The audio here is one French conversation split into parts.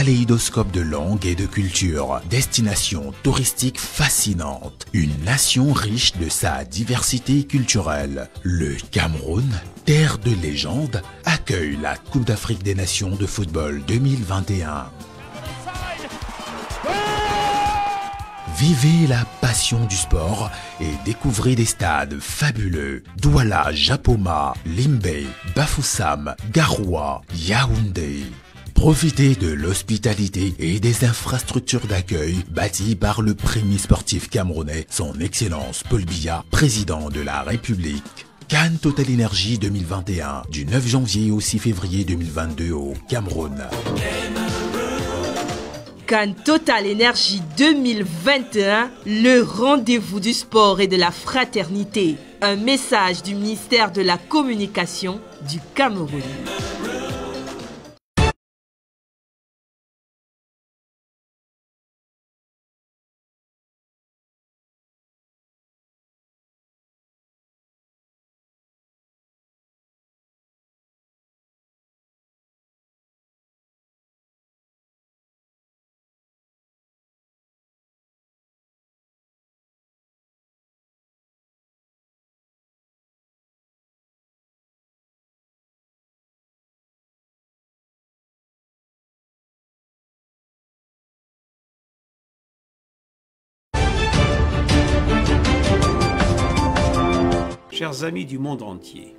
kaléidoscope de langues et de cultures, destination touristique fascinante, une nation riche de sa diversité culturelle. Le Cameroun, terre de légende, accueille la Coupe d'Afrique des Nations de football 2021. Vivez la passion du sport et découvrez des stades fabuleux. Douala, Japoma, Limbe, Bafoussam, Garoua, Yaoundé. Profitez de l'hospitalité et des infrastructures d'accueil bâties par le premier sportif camerounais, son Excellence Paul Biya, président de la République. Cannes Total Energy 2021, du 9 janvier au 6 février 2022 au Cameroun. Cannes Total Energy 2021, le rendez-vous du sport et de la fraternité. Un message du ministère de la Communication du Cameroun. Chers amis du monde entier,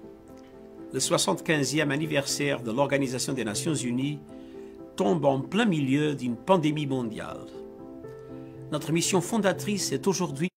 le 75e anniversaire de l'Organisation des Nations Unies tombe en plein milieu d'une pandémie mondiale. Notre mission fondatrice est aujourd'hui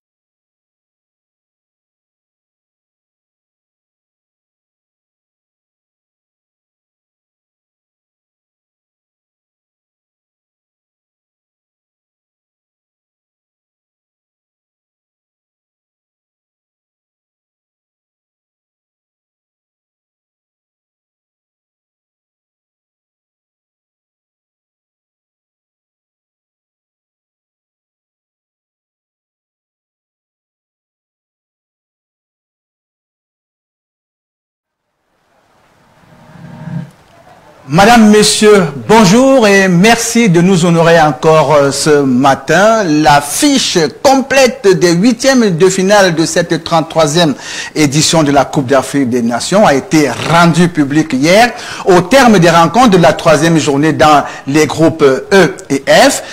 Madame, Messieurs, bonjour et merci de nous honorer encore ce matin. La fiche complète des huitièmes de finale de cette 33e édition de la Coupe d'Afrique des Nations a été rendue publique hier au terme des rencontres de la troisième journée dans les groupes E et F.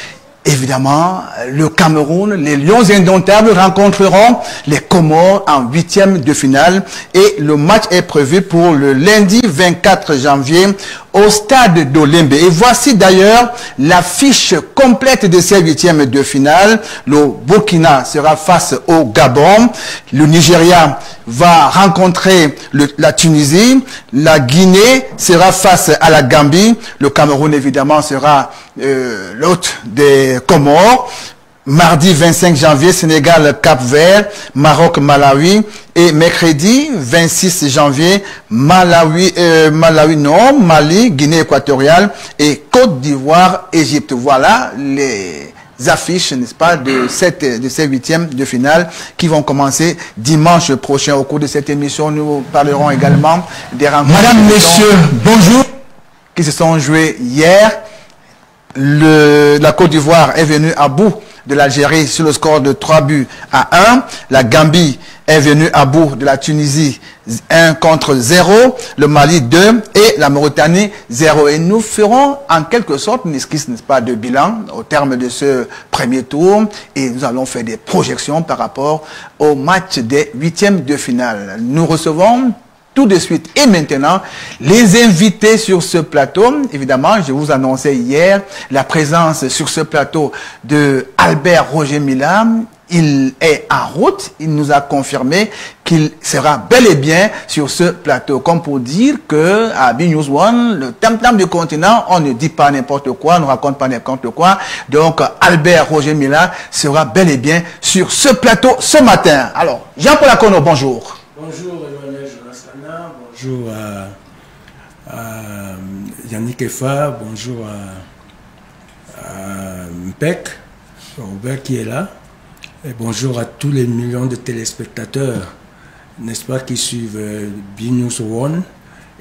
Évidemment, le Cameroun, les Lions indomptables rencontreront les Comores en huitième de finale et le match est prévu pour le lundi 24 janvier au stade d'Olembe. Et voici d'ailleurs la fiche complète de ces huitièmes de finale. Le Burkina sera face au Gabon. Le Nigeria va rencontrer la Tunisie. La Guinée sera face à la Gambie. Le Cameroun, évidemment, sera l'hôte des Comores. Mardi 25 janvier, Sénégal, Cap-Vert, Maroc, Malawi. Et mercredi 26 janvier, Mali, Guinée équatoriale et Côte d'Ivoire, Égypte. Voilà les affiches, n'est-ce pas, de ces huitièmes de finale qui vont commencer dimanche prochain. Au cours de cette émission, nous parlerons également des rencontres. Madame, Messieurs, bonjour. Qui se sont jouées hier. La Côte d'Ivoire est venue à bout de l'Algérie sur le score de 3-1. La Gambie est venue à bout de la Tunisie 1-0. Le Mali 2 et la Mauritanie 0. Et nous ferons en quelque sorte une esquisse, n'est-ce pas, de bilan au terme de ce premier tour. Et nous allons faire des projections par rapport au match des huitièmes de finale. Nous recevons tout de suite et maintenant les invités sur ce plateau. Évidemment, je vous annonçais hier la présence sur ce plateau de Albert Roger Mila. Il est en route. Il nous a confirmé qu'il sera bel et bien sur ce plateau. Comme pour dire que à B-News One, le tam-tam du continent, on ne dit pas n'importe quoi, on ne raconte pas n'importe quoi. Donc, Albert Roger Mila sera bel et bien sur ce plateau ce matin. Alors, Jean-Paul Akono, bonjour. Bonjour Emmanuel Jonassana, bonjour à Yannick Efa, bonjour à Mpek, Robert qui est là, et bonjour à tous les millions de téléspectateurs, n'est-ce pas, qui suivent B-News One,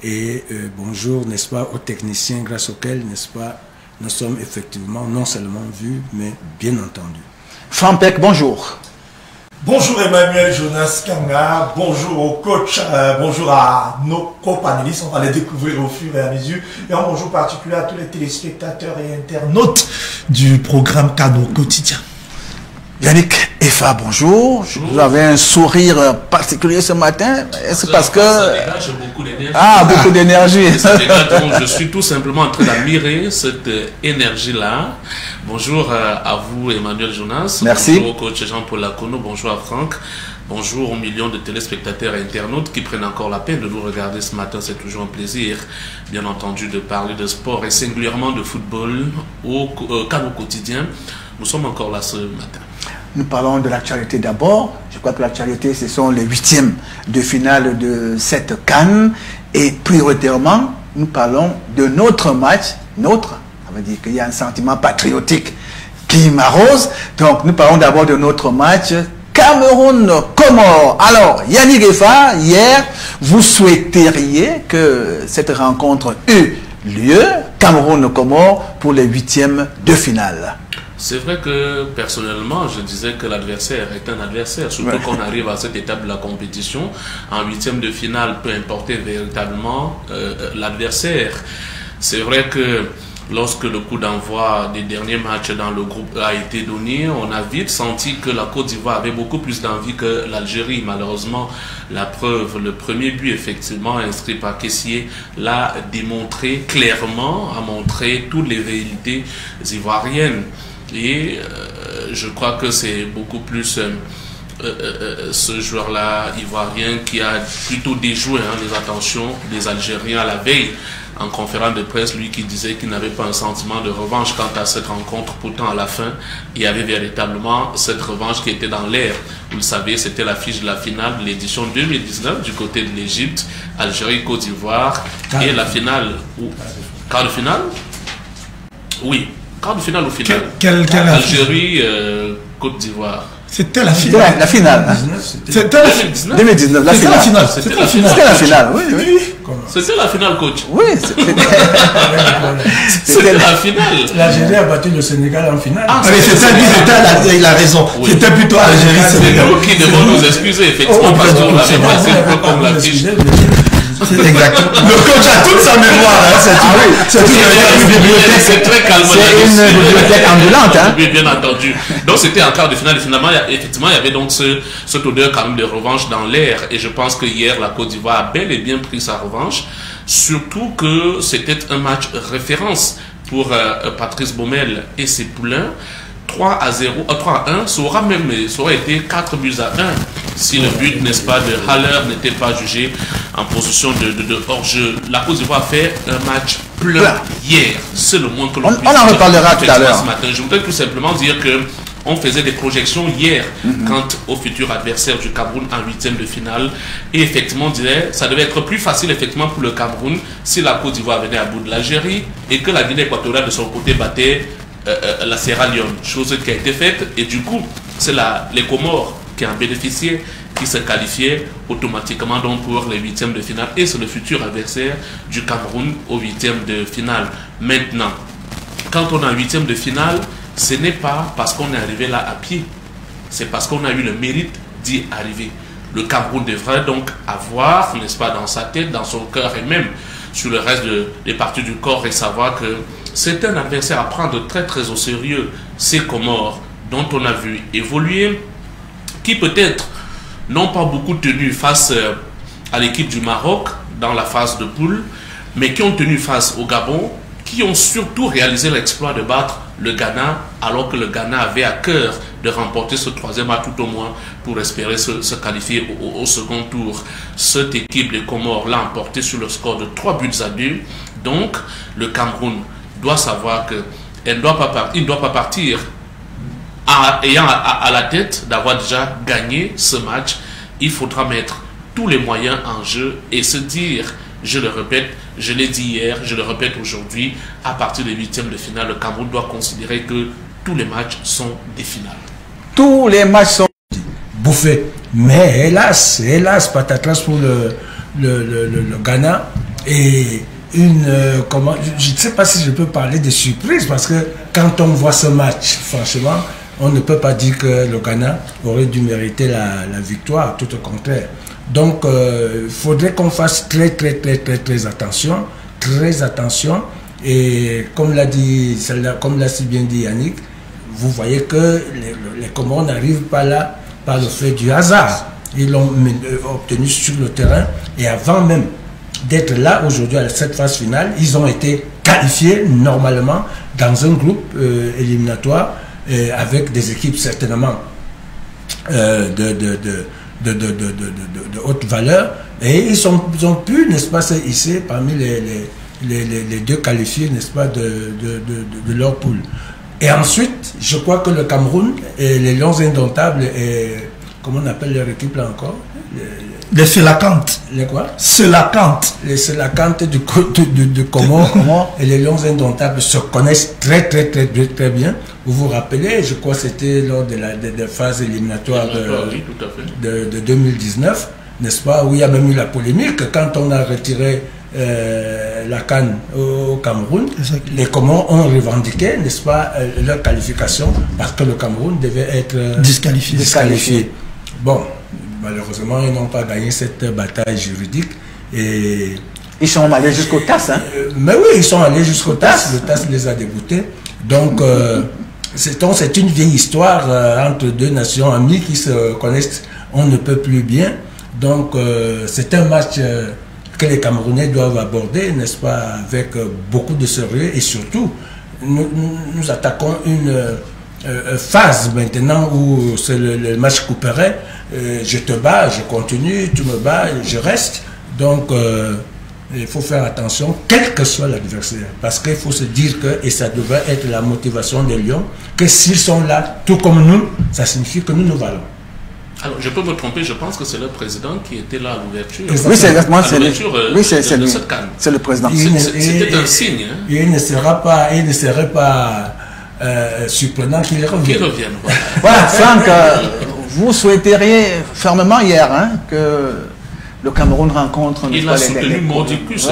et bonjour, n'est-ce pas, aux techniciens grâce auxquels, n'est-ce pas, nous sommes effectivement non seulement vus, mais bien entendus. Frampek, bonjour. Bonjour Emmanuel Jonas Kanga, bonjour au coach, bonjour à nos co-panélistes, on va les découvrir au fur et à mesure. Et un bonjour particulier à tous les téléspectateurs et internautes du programme Cadeau Quotidien. Yannick Efa, bonjour. Vous avez un sourire particulier ce matin. Est-ce parce que... Ça dégage beaucoup d'énergie. Ah, beaucoup d'énergie. Je suis tout simplement en train d'admirer cette énergie-là. Bonjour à vous, Emmanuel Jonas. Merci. Bonjour au coach Jean-Paul Lacono. Bonjour à Franck. Bonjour aux millions de téléspectateurs et internautes qui prennent encore la peine de nous regarder ce matin. C'est toujours un plaisir, bien entendu, de parler de sport et singulièrement de football au Cadeau Quotidien. Nous sommes encore là ce matin. Nous parlons de l'actualité d'abord. Je crois que l'actualité, ce sont les 8e de finale de cette CAN. Et prioritairement, nous parlons de notre match. Notre, ça veut dire qu'il y a un sentiment patriotique qui m'arrose. Donc, nous parlons d'abord de notre match Cameroun-Comores. Alors, Yannick Efa, hier, vous souhaiteriez que cette rencontre eût lieu, Cameroun-Comores, pour les 8e de finale. C'est vrai que personnellement, je disais que l'adversaire est un adversaire, surtout qu'on arrive à cette étape de la compétition. En 8e de finale, peut importer véritablement l'adversaire. C'est vrai que lorsque le coup d'envoi des derniers matchs dans le groupe a été donné, on a vite senti que la Côte d'Ivoire avait beaucoup plus d'envie que l'Algérie. Malheureusement, la preuve, le premier but effectivement inscrit par Kessié l'a démontré clairement, a montré toutes les velléités ivoiriennes. Et je crois que c'est beaucoup plus ce joueur-là, ivoirien, qui a plutôt déjoué les attentions des Algériens à la veille en conférence de presse, lui qui disait qu'il n'avait pas un sentiment de revanche quant à cette rencontre. Pourtant, à la fin, il y avait véritablement cette revanche qui était dans l'air. Vous le savez, c'était l'affiche de la finale de l'édition 2019 du côté de l'Égypte, Algérie-Côte d'Ivoire, et la finale, quart de finale. Oui. Quart de finale ou finale? Algérie, Côte d'Ivoire. C'était la finale. La finale. C'était 2019, la finale. C'était la finale. C'était la finale, oui. C'était la finale, coach. Oui, c'était la finale. L'Algérie a battu le Sénégal en finale. Ah, mais c'était il a raison. Oui. C'était plutôt Algérie-Sénégal. C'est nous qui devons nous excuser, effectivement, parce qu'on l'avait passé un peu comme l'affiche. Exactement. Le coach a toute sa mémoire. C'est très calme. C'est une bibliothèque ambulante. Oui, bien entendu. Donc c'était en quart de finale. Finalement, effectivement, il y avait donc cette odeur quand même de revanche dans l'air. Et je pense que hier, la Côte d'Ivoire a bel et bien pris sa revanche. Surtout que c'était un match référence pour Patrice Baumel et ses poulains. 3-0, 3-1, ça aurait été 4 buts à 1 si le but, n'est-ce pas, de Haller n'était pas jugé en position de hors-jeu. La Côte d'Ivoire a fait un match plein hier. C'est le moins que l'on puisse dire. On en reparlera tout à l'heure. Ce matin. Je voudrais tout simplement dire que on faisait des projections hier quant au futur adversaire du Cameroun en 8e de finale. Et effectivement, on dirait ça devait être plus facile effectivement pour le Cameroun si la Côte d'Ivoire venait à bout de l'Algérie et que la Guinée équatoriale de son côté battait la Sierra Leone, chose qui a été faite, et du coup c'est les Comores qui en bénéficiaient, qui se qualifiaient automatiquement donc pour les 8e de finale, et c'est le futur adversaire du Cameroun au 8e de finale. Maintenant, quand on est en 8e de finale, ce n'est pas parce qu'on est arrivé là à pied, c'est parce qu'on a eu le mérite d'y arriver. Le Cameroun devrait donc avoir, n'est-ce pas, dans sa tête, dans son cœur et même sur le reste des parties du corps, et savoir que c'est un adversaire à prendre très très au sérieux. Ces Comores dont on a vu évoluer, qui peut-être n'ont pas beaucoup tenu face à l'équipe du Maroc dans la phase de poule, mais qui ont tenu face au Gabon, qui ont surtout réalisé l'exploit de battre le Ghana, alors que le Ghana avait à cœur de remporter ce 3e match tout au moins pour espérer se qualifier au second tour. Cette équipe, les Comores, l'a emporté sur le score de 3 buts à 2. Donc, le Cameroun doit savoir qu'il ne doit pas partir ayant à la tête d'avoir déjà gagné ce match. Il faudra mettre tous les moyens en jeu et se dire, je le répète, je l'ai dit hier, je le répète aujourd'hui, à partir des 8e de finale, le Cameroun doit considérer que tous les matchs sont des finales. Tous les matchs sont bouffés. Mais hélas, patatras pour le Ghana. Et comment, je ne sais pas si je peux parler de surprise, parce que quand on voit ce match, franchement, on ne peut pas dire que le Ghana aurait dû mériter la victoire, tout au contraire. Donc, il faudrait qu'on fasse très attention, et comme l'a si bien dit Yannick, vous voyez que les Comores n'arrivent pas là par le fait du hasard. Ils l'ont obtenu sur le terrain, et avant même d'être là aujourd'hui à cette phase finale, ils ont été qualifiés normalement dans un groupe éliminatoire avec des équipes certainement de haute valeur, et ils ont pu, n'est-ce pas, se hisser parmi les deux qualifiés, n'est-ce pas, de leur poule. Et ensuite, je crois que le Cameroun et les Lions Indomptables, et comment on appelle leur équipe là encore, les Selacantes. Les quoi? Selacantes. Les Selacantes de Comores et les Lions Indomptables se connaissent très bien. Vous vous rappelez, je crois que c'était lors de la phase éliminatoire de 2019, n'est-ce pas, où il y a même eu la polémique quand on a retiré la CAN au Cameroun. Exactement. Les Comores ont revendiqué, n'est-ce pas, leur qualification, parce que le Cameroun devait être disqualifié. Bon, malheureusement, ils n'ont pas gagné cette bataille juridique. Et ils sont allés jusqu'au TAS, hein? Mais oui, ils sont allés jusqu'au TAS. Le TAS les a dégoûtés. Donc, c'est une vieille histoire entre deux nations amies qui se connaissent, on ne peut plus bien. Donc, c'est un match que les Camerounais doivent aborder, n'est-ce pas, avec beaucoup de sérieux. Et surtout, nous attaquons une phase maintenant où c'est le match couperet. Je te bats, je continue, tu me bats, je reste. Donc, il faut faire attention, quel que soit l'adversaire. Parce qu'il faut se dire que, et ça devrait être la motivation des Lions, que s'ils sont là, tout comme nous, ça signifie que nous valons. Alors, je peux me tromper, je pense que c'est le président qui était là à l'ouverture. Oui, c'est exactement c'est le président. C'était un signe. Hein. Il ne serait pas surprenant qu'il revienne. Voilà, Franck, vous souhaiteriez fermement hier que le Cameroun rencontre... Il a soutenu Mordicus.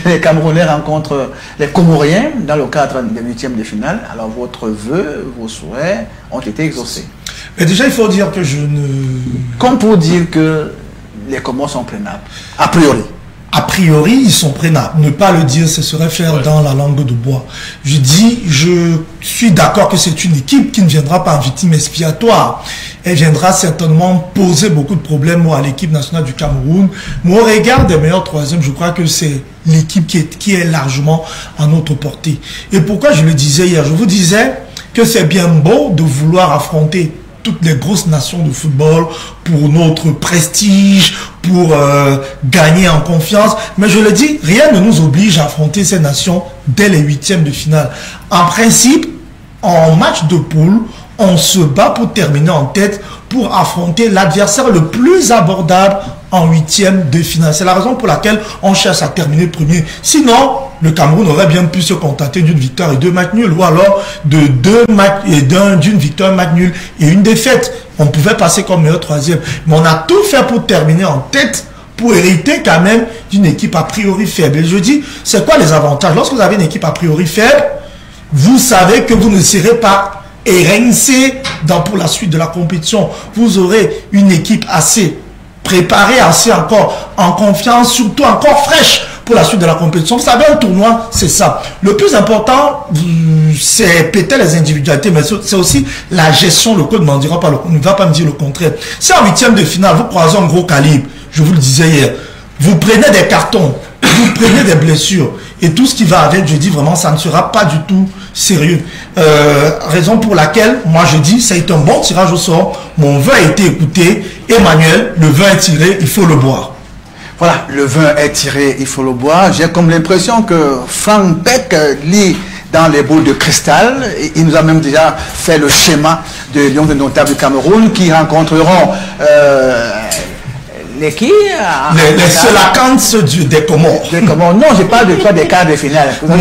Les Camerounais rencontrent les Comoriens dans le cadre des 8e de finale. Alors, votre vœu, vos souhaits ont été exaucés. Mais déjà, il faut dire que je ne... Comme pour dire que les Comores sont prenables, a priori. A priori, ils sont prenables. Ne pas le dire, ce serait faire dans la langue de bois. Je suis d'accord que c'est une équipe qui ne viendra pas en victime expiatoire. Elle viendra certainement poser beaucoup de problèmes à l'équipe nationale du Cameroun. Mais au regard des meilleurs troisièmes, je crois que c'est l'équipe qui est largement à notre portée. Et pourquoi je le disais hier? Je vous disais que c'est bien beau de vouloir affronter toutes les grosses nations de football pour notre prestige, pour gagner en confiance. Mais je le dis, rien ne nous oblige à affronter ces nations dès les 8e de finale. En principe, en match de poule, on se bat pour terminer en tête, pour affronter l'adversaire le plus abordable en 8e de finale. C'est la raison pour laquelle on cherche à terminer premier. Sinon, le Cameroun aurait bien pu se contenter d'une victoire et 2 matchs nuls, ou alors de 2 matchs et d'une victoire, un match nul et une défaite. On pouvait passer comme meilleur troisième. Mais on a tout fait pour terminer en tête, pour hériter quand même d'une équipe a priori faible. Et je dis, c'est quoi les avantages? Lorsque vous avez une équipe a priori faible, vous savez que vous ne serez pas érencé pour la suite de la compétition. Vous aurez une équipe assez préparée, assez encore en confiance, surtout encore fraîche pour la suite de la compétition. Vous savez, un tournoi, c'est ça. Le plus important, c'est peut-être les individualités, mais c'est aussi la gestion. Le code ne va pas me dire le contraire. Si en 8e de finale, vous croisez un gros calibre, je vous le disais hier, vous prenez des cartons, vous prenez des blessures, et tout ce qui va avec, je dis vraiment, ça ne sera pas du tout sérieux. Raison pour laquelle, moi je dis, c'est un bon tirage au sort. Mon vin a été écouté. Emmanuel, le vin est tiré, il faut le boire. Voilà, le vin est tiré, il faut le boire. J'ai comme l'impression que Franck Beck lit dans les boules de cristal. Il nous a même déjà fait le schéma de Lions Indomptables du Cameroun qui rencontreront Les qui Les Selakans des Comores. Des Comores. Non, je parle de toi des quarts de finale. Non,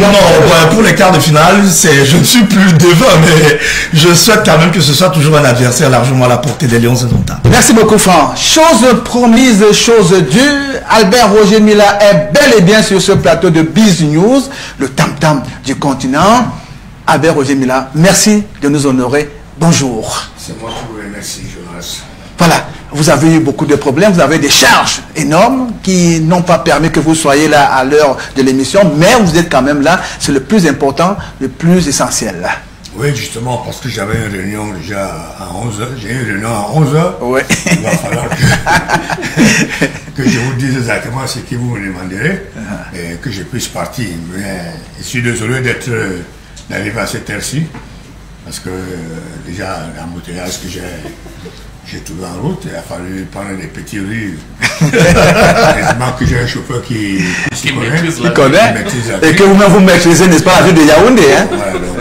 pour les quarts de finale, je ne suis plus devant, mais je souhaite quand même que ce soit toujours un adversaire largement à la portée des Lions indomptables. Merci beaucoup, Franck. Chose promise, chose due. Albert Roger Mila est bel et bien sur ce plateau de Biz News, le tam-tam du continent. Albert Roger Mila, merci de nous honorer. Bonjour. C'est moi qui vous remercie, Jonas. Voilà, vous avez eu beaucoup de problèmes, vous avez des charges énormes qui n'ont pas permis que vous soyez là à l'heure de l'émission, mais vous êtes quand même là, c'est le plus important, le plus essentiel. Oui, justement, parce que j'avais une réunion déjà à 11h, j'ai eu une réunion à 11h. Oui. Il va falloir que je vous dise exactement ce que vous me demanderez et que je puisse partir. Mais je suis désolé d'arriver à cette heure-ci, parce que déjà l'embouteillage que j'ai trouvé en route, il a fallu prendre des petits rues. Heureusement que j'ai un chauffeur qui connaît et que vous-même vous maîtrisez, n'est-ce pas, la ville de Yaoundé. Hein? Voilà, donc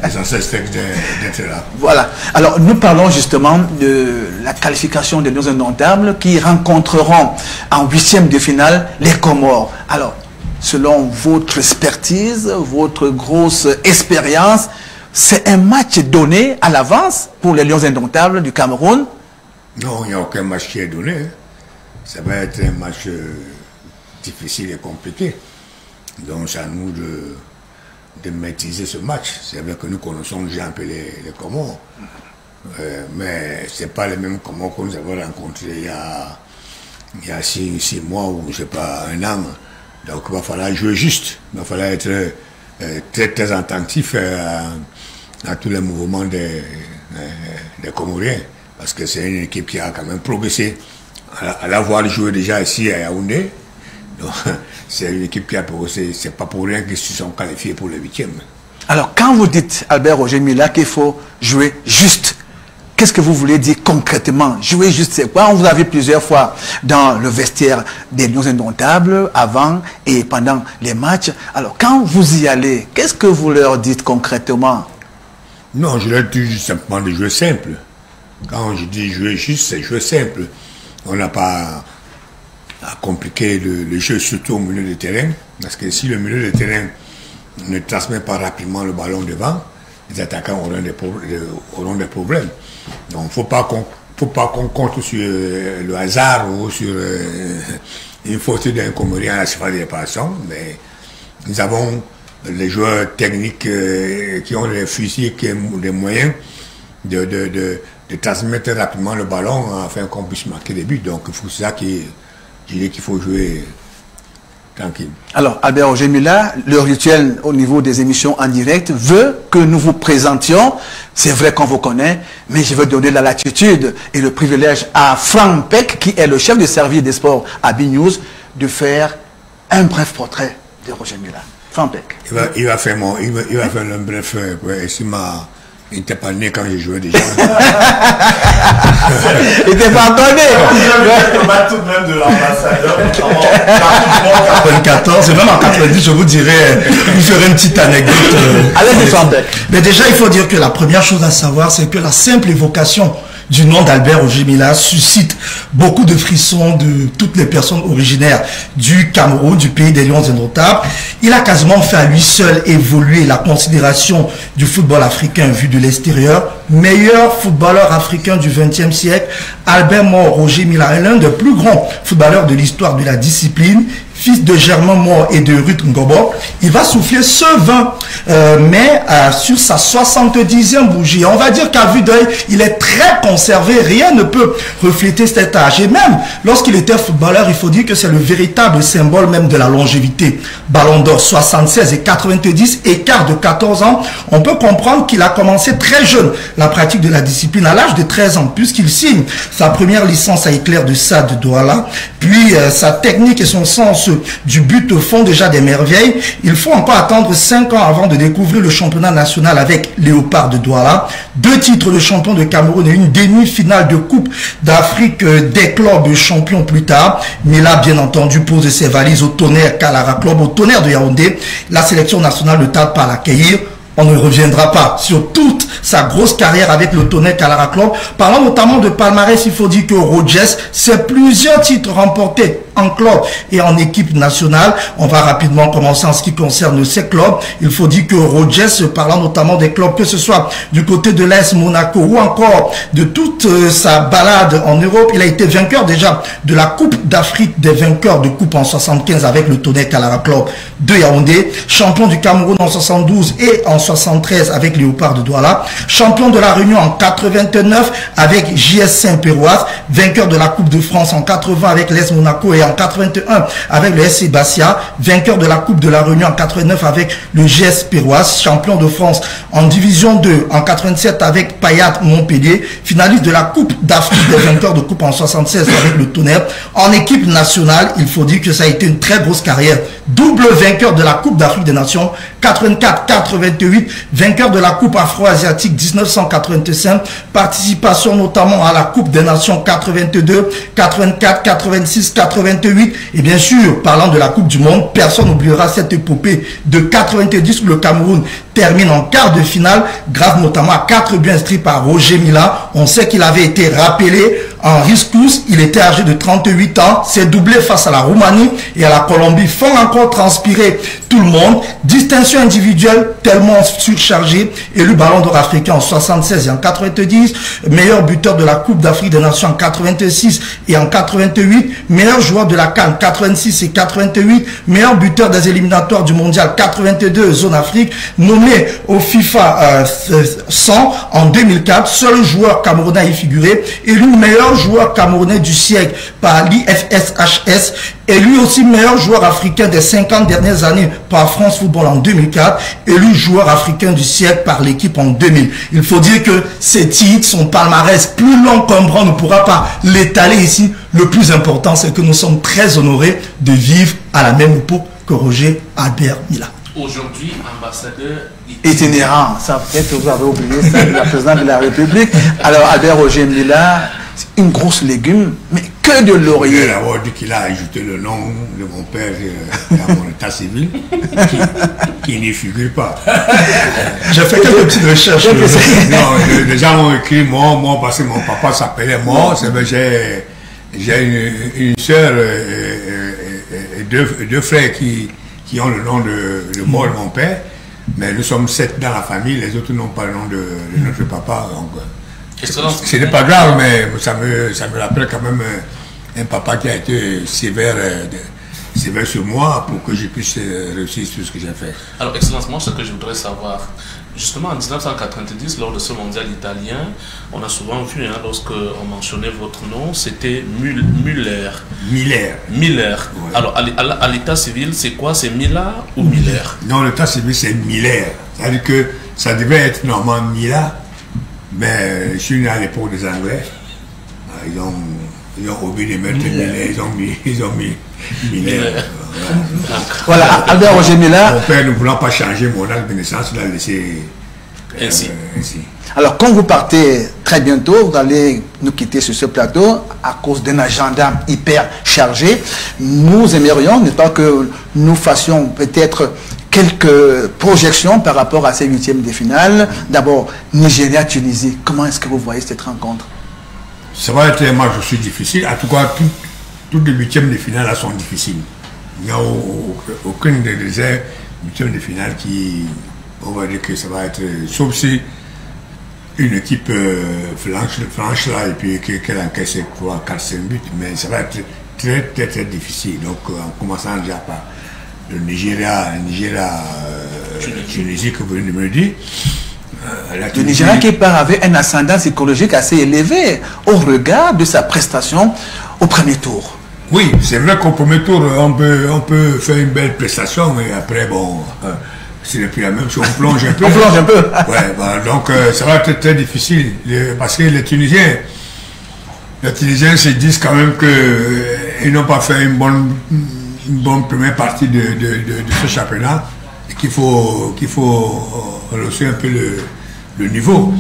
l'essentiel c'est d'être là. Voilà. Alors nous parlons justement de la qualification des Lions indomptables qui rencontreront en 8e de finale les Comores. Alors, selon votre expertise, votre grosse expérience, c'est un match donné à l'avance pour les Lions indomptables du Cameroun? Non, il n'y a aucun match qui est donné. Ça va être un match difficile et compliqué. Donc c'est à nous de maîtriser ce match. C'est vrai que nous connaissons déjà un peu les Comores. Mais ce n'est pas les mêmes Comores que nous avons rencontrés il y a 6 mois ou je ne sais pas, 1 an. Donc il va falloir jouer juste. Il va falloir être très très attentif à tous les mouvements des Comoriens, parce que c'est une équipe qui a quand même progressé à l'avoir joué déjà ici à Yaoundé. Donc c'est une équipe qui a progressé, c'est pas pour rien qu'ils se sont qualifiés pour le 8e. Alors quand vous dites, Albert Roger Mila, qu'il faut jouer juste, qu'est-ce que vous voulez dire concrètement? Jouer juste, c'est quoi? On vous a vu plusieurs fois dans le vestiaire des Lions indomptables, avant et pendant les matchs. Alors quand vous y allez, qu'est-ce que vous leur dites concrètement? Non, je leur dis simplement de jouer simple. Quand je dis jouer juste, c'est jouer simple. On n'a pas à compliquer le jeu, surtout au milieu de terrain, parce que si le milieu de terrain ne transmet pas rapidement le ballon devant, les attaquants auront des problèmes. Donc il ne faut pas qu'on compte sur le hasard ou sur une faute d'un Comorien à la surface de réparation, mais nous avons les joueurs techniques qui ont les fusils, qui ont des moyens de transmettre rapidement le ballon afin qu'on puisse marquer des buts. Donc c'est ça qui je dis qu'il faut jouer tranquille. Alors Albert Roger Mila, le rituel au niveau des émissions en direct veut que nous vous présentions. C'est vrai qu'on vous connaît, mais je veux donner la latitude et le privilège à Franck Peck, qui est le chef de service des sports à B-News, de faire un bref portrait de Roger Mila. Franck Peck. Il va faire un bref. Il n'était pas né quand j'ai joué déjà. Il n'était pas né. On va tout de même de l'ambassadeur. En 94 et même en 90, je vous dirais, vous ferez une petite anecdote. Allez, Franck Peck. Mais déjà, il faut dire que la première chose à savoir, c'est que la simple évocation du nom d'Albert Roger Mila suscite beaucoup de frissons de toutes les personnes originaires du Cameroun, du pays des Lions indomptables. Il a quasiment fait à lui seul évoluer la considération du football africain vu de l'extérieur. Meilleur footballeur africain du XXe siècle, Albert Roger Mila est l'un des plus grands footballeurs de l'histoire de la discipline. Fils de Germain Mort et de Ruth Ngobo, il va souffler ce 20 mai sur sa 70e bougie. On va dire qu'à vue d'œil, il est très conservé. Rien ne peut refléter cet âge. Et même lorsqu'il était footballeur, il faut dire que c'est le véritable symbole même de la longévité. Ballon d'or 76 et 90, écart de 14 ans. On peut comprendre qu'il a commencé très jeune la pratique de la discipline à l'âge de 13 ans, puisqu'il signe sa première licence à Éclair de Sade de Douala. Puis sa technique et son sens du but font déjà des merveilles. Il faut encore attendre 5 ans avant de découvrir le championnat national avec Léopard de Douala. 2 titres de champion de Cameroun et une demi-finale de Coupe d'Afrique des clubs champions plus tard. Mais là, bien entendu, pose ses valises au Tonnerre Kalara Club, au Tonnerre de Yaoundé. La sélection nationale ne tarde pas à l'accueillir. on ne reviendra pas sur toute sa grosse carrière avec le Tonnerre Calara Club. Parlant notamment de palmarès, il faut dire que Rogers, c'est plusieurs titres remportés en club et en équipe nationale. On va rapidement commencer en ce qui concerne ces clubs. Il faut dire que Rogers, parlant notamment des clubs, que ce soit du côté de l'AS Monaco ou encore de toute sa balade en Europe, il a été vainqueur déjà de la Coupe d'Afrique des vainqueurs de coupe en 75 avec le Tonnerre Calara Club de Yaoundé, champion du Cameroun en 72 et en 73 avec Léopard de Douala, champion de la Réunion en 89 avec JS Saint-Péroise, vainqueur de la Coupe de France en 80 avec l'AS Monaco et en 81 avec le SC Bastia, vainqueur de la Coupe de la Réunion en 89 avec le GS Péroise, champion de France en Division 2 en 87 avec Payat Montpellier, finaliste de la Coupe d'Afrique des vainqueurs de coupe en 76 avec le Tonnerre. En équipe nationale, il faut dire que ça a été une très grosse carrière. Double vainqueur de la Coupe d'Afrique des Nations 84-88, vainqueur de la Coupe Afro-Asiatique 1985, participation notamment à la Coupe des Nations 82, 84, 86, 88 et bien sûr, parlant de la Coupe du Monde, personne n'oubliera cette épopée de 90 où le Cameroun termine en quart de finale grâce notamment à 4 buts inscrits par Roger Mila. On sait qu'il avait été rappelé en riscous, il était âgé de 38 ans, s'est doublé face à la Roumanie et à la Colombie, font encore transpirer tout le monde. Distinction individuelle tellement surchargée, élu ballon d'or africain en 76 et en 90, meilleur buteur de la Coupe d'Afrique des Nations en 86 et en 88, meilleur joueur de la CAN 86 et 88, meilleur buteur des éliminatoires du mondial 82 zone Afrique, nommé au FIFA 100 en 2004, seul joueur camerounais à y figurer, élu meilleur joueur camerounais du siècle par l'IFSHS, élu aussi meilleur joueur africain des 50 dernières années par France Football en 2004, élu joueur africain du siècle par l'équipe en 2000. Il faut dire que ces titres, son palmarès plus long qu'un bras, ne pourra pas l'étaler ici. Le plus important, c'est que nous sommes très honorés de vivre à la même époque que Roger Albert Mila. Aujourd'hui, ambassadeur itinérant, ça peut-être vous avez oublié ça, la présidente de la République. Alors Albert Roger Mila, une grosse légume, mais que de laurier. Il a d'abord dit qu'il a ajouté le nom de mon père à mon état civil, qui n'y figure pas. J'ai fait quelques petites recherches. Non, les gens ont écrit moi parce que mon papa s'appelait moi. J'ai une soeur et deux frères qui ont le nom de moi, de mon père, mais nous sommes 7 dans la famille, les autres n'ont pas le nom de notre papa. Donc, ce n'est pas grave, mais ça me rappelle quand même un papa qui a été sévère sur moi pour que je puisse réussir sur ce que j'ai fait. Alors, Excellence, moi, ce que je voudrais savoir, justement en 1990, lors de ce mondial italien, on a souvent vu, lorsque on mentionnait votre nom, c'était Müller. Miller. Ouais. Alors, à l'état civil, c'est quoi? C'est Mila ou Miller? Non, l'état civil, c'est Miller. C'est-à-dire que ça devait être normalement Mila, mais je suis né à l'époque des Anglais. Ils ont oublié de mettre Miller, ils ont mis Miller. Voilà, Albert Roger Mila. Mon père, ne voulant pas changer mon acte de naissance, il a laissé ainsi. Alors, quand vous partez très bientôt, vous allez nous quitter sur ce plateau à cause d'un agenda hyper chargé. Nous aimerions, n'est pas que nous fassions peut-être quelques projections par rapport à ces 8e de finale. D'abord, Nigeria-Tunisie. Comment est-ce que vous voyez cette rencontre? Ça va être un match aussi difficile. En tout cas, toutes les 8e de finale là sont difficiles. Il n'y a aucune des 8e de finale qui, on va dire que ça va être, sauf si une équipe flanche là et puis qu'elle encaisse 3, 4, 5 buts, mais ça va être très difficile. Donc en commençant déjà par le Nigeria, Tunisie que vous venez de me dire. Le Nigeria qui part avec un ascendant psychologique assez élevé au regard de sa prestation au premier tour. Oui, c'est vrai qu'au premier tour, on peut faire une belle prestation, mais après, bon, ce n'est plus la même chose. On plonge un peu. Ouais, bah, donc ça va être très difficile, parce que les Tunisiens se disent quand même qu'ils n'ont pas fait une bonne première partie de ce championnat, et qu'il faut rehausser un peu le niveau.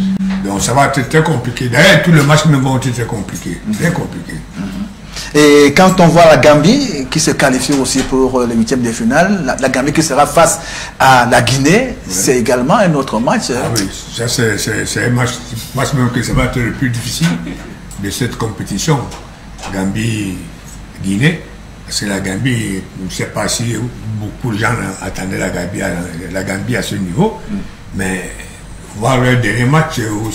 Donc ça va être très compliqué. D'ailleurs, tous les matchs vont être très compliqués. Très compliqués. Et quand on voit la Gambie qui se qualifie aussi pour les huitièmes de finale, la Gambie qui sera face à la Guinée, c'est également un autre match. Ah oui, ça c'est un match même que ça va être le plus difficile de cette compétition. Gambie-Guinée, parce que la Gambie, je ne sais pas si beaucoup de gens attendaient la Gambie à ce niveau, mais voir le dernier match où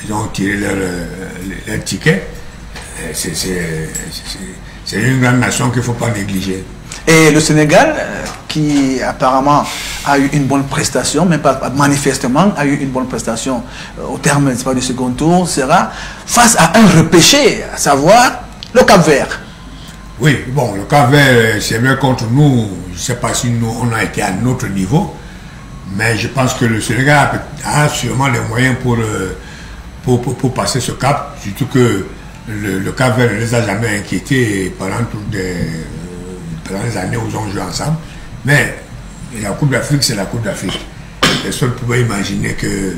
ils ont tiré leur ticket, c'est une grande nation qu'il ne faut pas négliger. Et le Sénégal, qui apparemment a eu une bonne prestation, mais pas manifestement a eu une bonne prestation au terme du second tour, sera face à un repêché, à savoir le Cap-Vert. Oui, bon, le Cap-Vert, c'est vrai contre nous, je ne sais pas si nous, on a été à notre niveau, mais je pense que le Sénégal a sûrement les moyens pour passer ce cap, surtout que le Cap-Vert ne les a jamais inquiétés pendant les années où ils ont joué ensemble. Mais la Coupe d'Afrique, c'est la Coupe d'Afrique. Personne ne pouvait imaginer que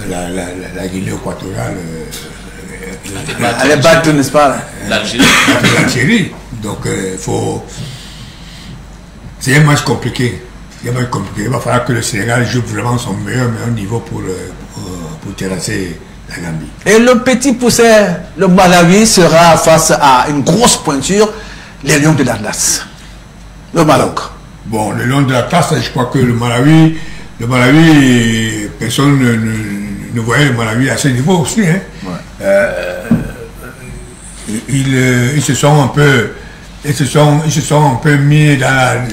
la Guinée équatoriale allait battre, n'est-ce pas, l'Algérie. Donc, c'est un match compliqué. Il va falloir que le Sénégal joue vraiment son meilleur niveau pour terrasser la Gambie. Et le petit pousset, le Malawi, sera face à une grosse pointure, les Lions de l'Atlas, le Maroc. Bon, le Lions de l'Atlas, je crois que le Malawi, personne ne voyait le Malawi à ce niveau aussi. Hein. Ouais. Ils se sont un peu mis dans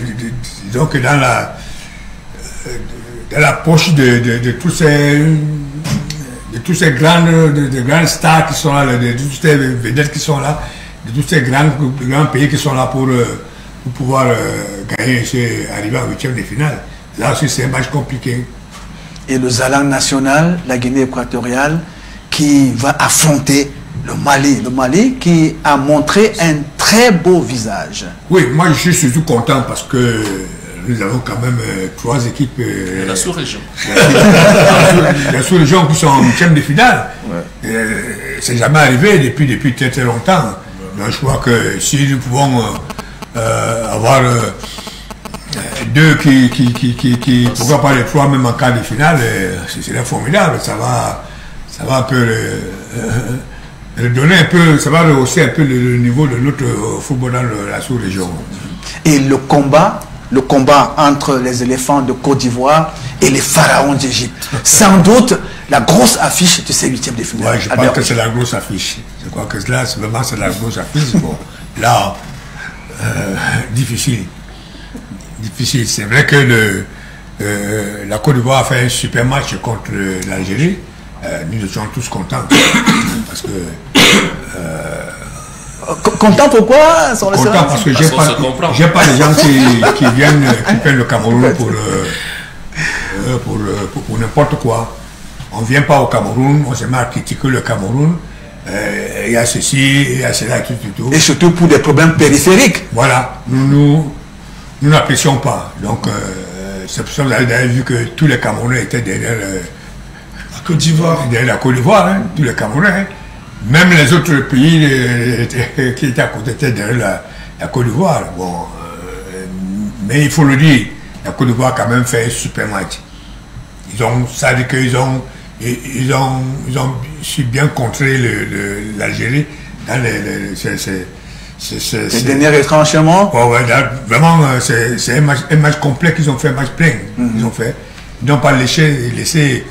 la poche de tous ces grandes stars qui sont là, de toutes ces vedettes qui sont là, de tous ces grands pays qui sont là pour pouvoir gagner, arriver en huitième de finale. Là aussi, c'est un match compliqué. Et le Zalang national, la Guinée équatoriale, qui va affronter le Mali qui a montré un très beau visage. Oui, moi je suis surtout content parce que nous avons quand même 3 équipes de la sous-région. La sous-région qui sont en huitième de finale. Ouais. C'est jamais arrivé depuis très très longtemps. Donc je crois que si nous pouvons avoir 2 qui pourquoi pas les 3 même en quart de finale, c'est formidable. Ça va un peu donner un peu, ça va rehausser un peu le niveau de notre football dans la sous-région. Et le combat entre les éléphants de Côte d'Ivoire et les pharaons d'Égypte. Sans doute la grosse affiche de ces huitièmes de finale. Ouais, je pense que c'est la grosse affiche. Je crois que là, c'est vraiment la grosse affiche. Bon, là, difficile. C'est vrai que la Côte d'Ivoire a fait un super match contre l'Algérie. Nous étions tous contents. Parce que... Content pourquoi? Content parce que j'ai pas des gens qui viennent, qui prennent le Cameroun pour n'importe quoi. On ne vient pas au Cameroun, on se met à critiquer le Cameroun. Il y a ceci, il y a cela, tout. Et surtout pour des problèmes périphériques. Voilà, nous n'apprécions pas. Donc, c'est pour ça que vous avez vu que tous les Camerounais étaient derrière la Côte d'Ivoire. Derrière la Côte d'Ivoire, hein, tous les Camerounais. Hein. Même les autres pays qui étaient à côté étaient derrière la Côte d'Ivoire. Bon, mais il faut le dire, la Côte d'Ivoire a quand même fait un super match. Ça veut dire qu'ils ont su bien contrer l'Algérie dans ces derniers retranchements. Ouais, vraiment, c'est un match complet qu'ils ont fait, un match plein. Ils n'ont pas laissé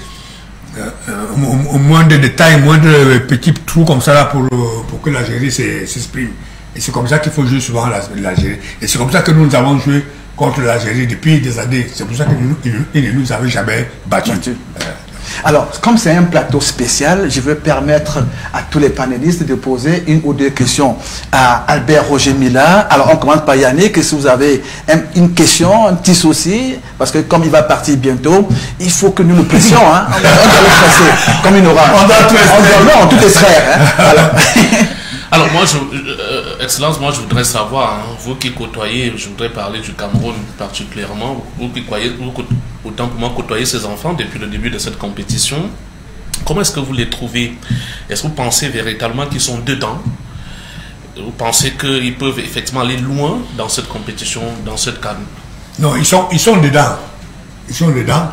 au moins de détails, moins de petits trous comme ça là pour que l'Algérie s'exprime. Et c'est comme ça qu'il faut jouer souvent l'Algérie. Et c'est comme ça que nous avons joué contre l'Algérie depuis des années. C'est pour ça qu'ils ne nous avaient jamais battus. Alors, comme c'est un plateau spécial, je vais permettre à tous les panélistes de poser 1 ou 2 questions à Albert Roger Mila. Alors, on commence par Yannick. Si vous avez une question, un petit souci, parce que comme il va partir bientôt, il faut que nous le pressions. Hein. On doit le presser, comme il aura. On doit tout extraire. Hein. Alors moi, Excellence, moi je voudrais savoir, hein, vous qui côtoyez, je voudrais parler du Cameroun particulièrement, vous qui croyez, autant pour moi côtoyer ces enfants depuis le début de cette compétition, comment est-ce que vous les trouvez? Est-ce que vous pensez véritablement qu'ils sont dedans? Vous pensez qu'ils peuvent effectivement aller loin dans cette compétition, dans cette CAN? Non, ils sont dedans. Ils sont dedans.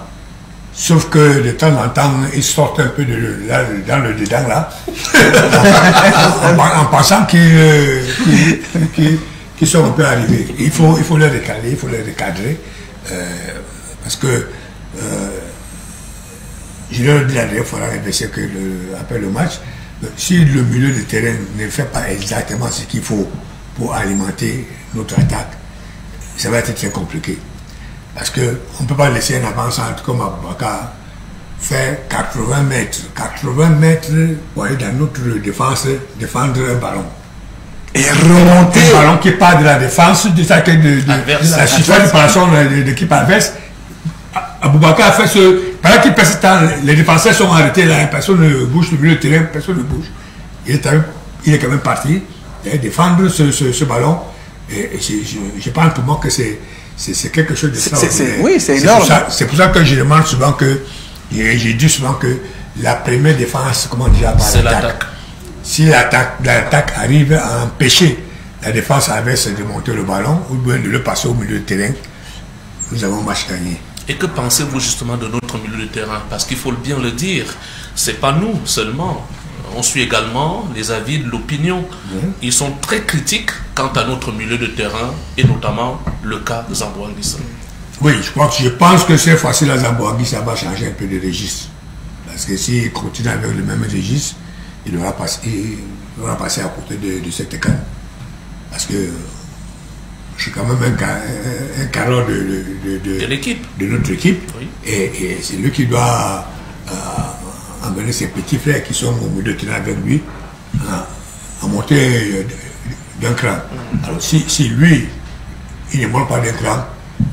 Sauf que de temps en temps, ils sortent un peu dans le dedans là. en pensant qu'ils sont un peu arrivés. Il faut les décaler, il faut les recadrer. Parce que je leur ai dit la dernière fois après le match, si le milieu de terrain ne fait pas exactement ce qu'il faut pour alimenter notre attaque, ça va être très compliqué. Parce qu'on ne peut pas laisser un avant-centre comme Aboubakar faire 80 mètres. 80 mètres pour aller dans notre défense, défendre un ballon. Et remonter. Un ballon qui part de la défense, de la surface de préparation de l'équipe adverse. Aboubakar a fait ce. Pendant qu'il passe ce temps, les défenseurs sont arrêtés là, personne ne bouge, le milieu de terrain, personne ne bouge. Il est quand même parti défendre ce ballon. Et je pense pour moi que c'est quelque chose d'extraordinaire. Oui, c'est énorme. C'est pour ça que je demande souvent que, j'ai dit souvent que la première défense, comment dire, c'est l'attaque. Si l'attaque arrive à empêcher la défense adverse de monter le ballon ou bien de le passer au milieu de terrain, nous avons match gagné. Et que pensez-vous justement de notre milieu de terrain? Parce qu'il faut bien le dire, c'est pas nous seulement. On suit également les avis de l'opinion. Ils sont très critiques quant à notre milieu de terrain et notamment le cas de Zambo Anguissa. Oui, je pense que cette fois-ci, la Zambo Anguissa va changer un peu de registre. Parce que s'il continue avec le même registre, il devra passer à côté de cette canne. Parce que je suis quand même un carreau de l'équipe, de notre équipe. Oui. Et c'est lui qui doit amener ses petits frères qui sont au milieu de terrain avec lui à monter d'un cran. Alors si lui, il ne monte pas d'un cran,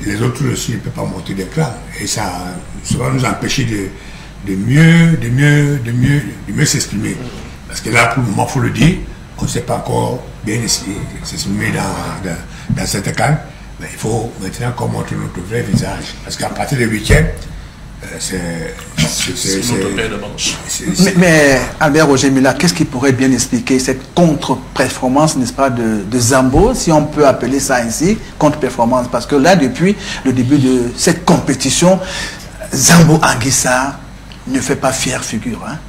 les autres aussi ne peuvent pas monter d'un cran. Et ça va nous empêcher de mieux s'exprimer. Parce que là, pour le moment, il faut le dire, on ne sait pas encore bien s'exprimer dans cette canne. Mais il faut maintenant qu'on montre notre vrai visage. Parce qu'à partir du 8e, mais Albert Roger Mila, qu'est-ce qui pourrait bien expliquer cette contre-performance, n'est-ce pas, de Zambo, si on peut appeler ça ainsi, contre-performance? Parce que là, depuis le début de cette compétition, Zambo Anguissa ne fait pas fière figure. Hein?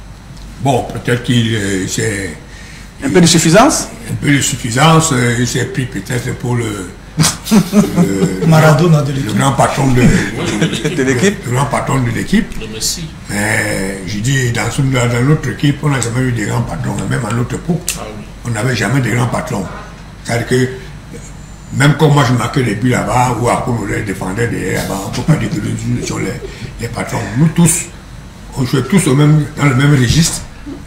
Bon, peut-être qu'il c'est un peu de suffisance. Un peu de suffisance, il s'est pris peut-être pour le Maradona de l'équipe. Le grand patron de l'équipe. Le grand patron de l'équipe. Le Messi. Mais je dis, dans notre équipe, on n'a jamais eu de grands patrons. Même à notre époque, on n'avait jamais de grands patrons. C'est-à-dire que, même quand moi je marquais les buts là-bas, ou après on les défendait derrière là-bas, on ne peut pas dire que nous sommes les patrons. Nous tous, on jouait tous dans le même registre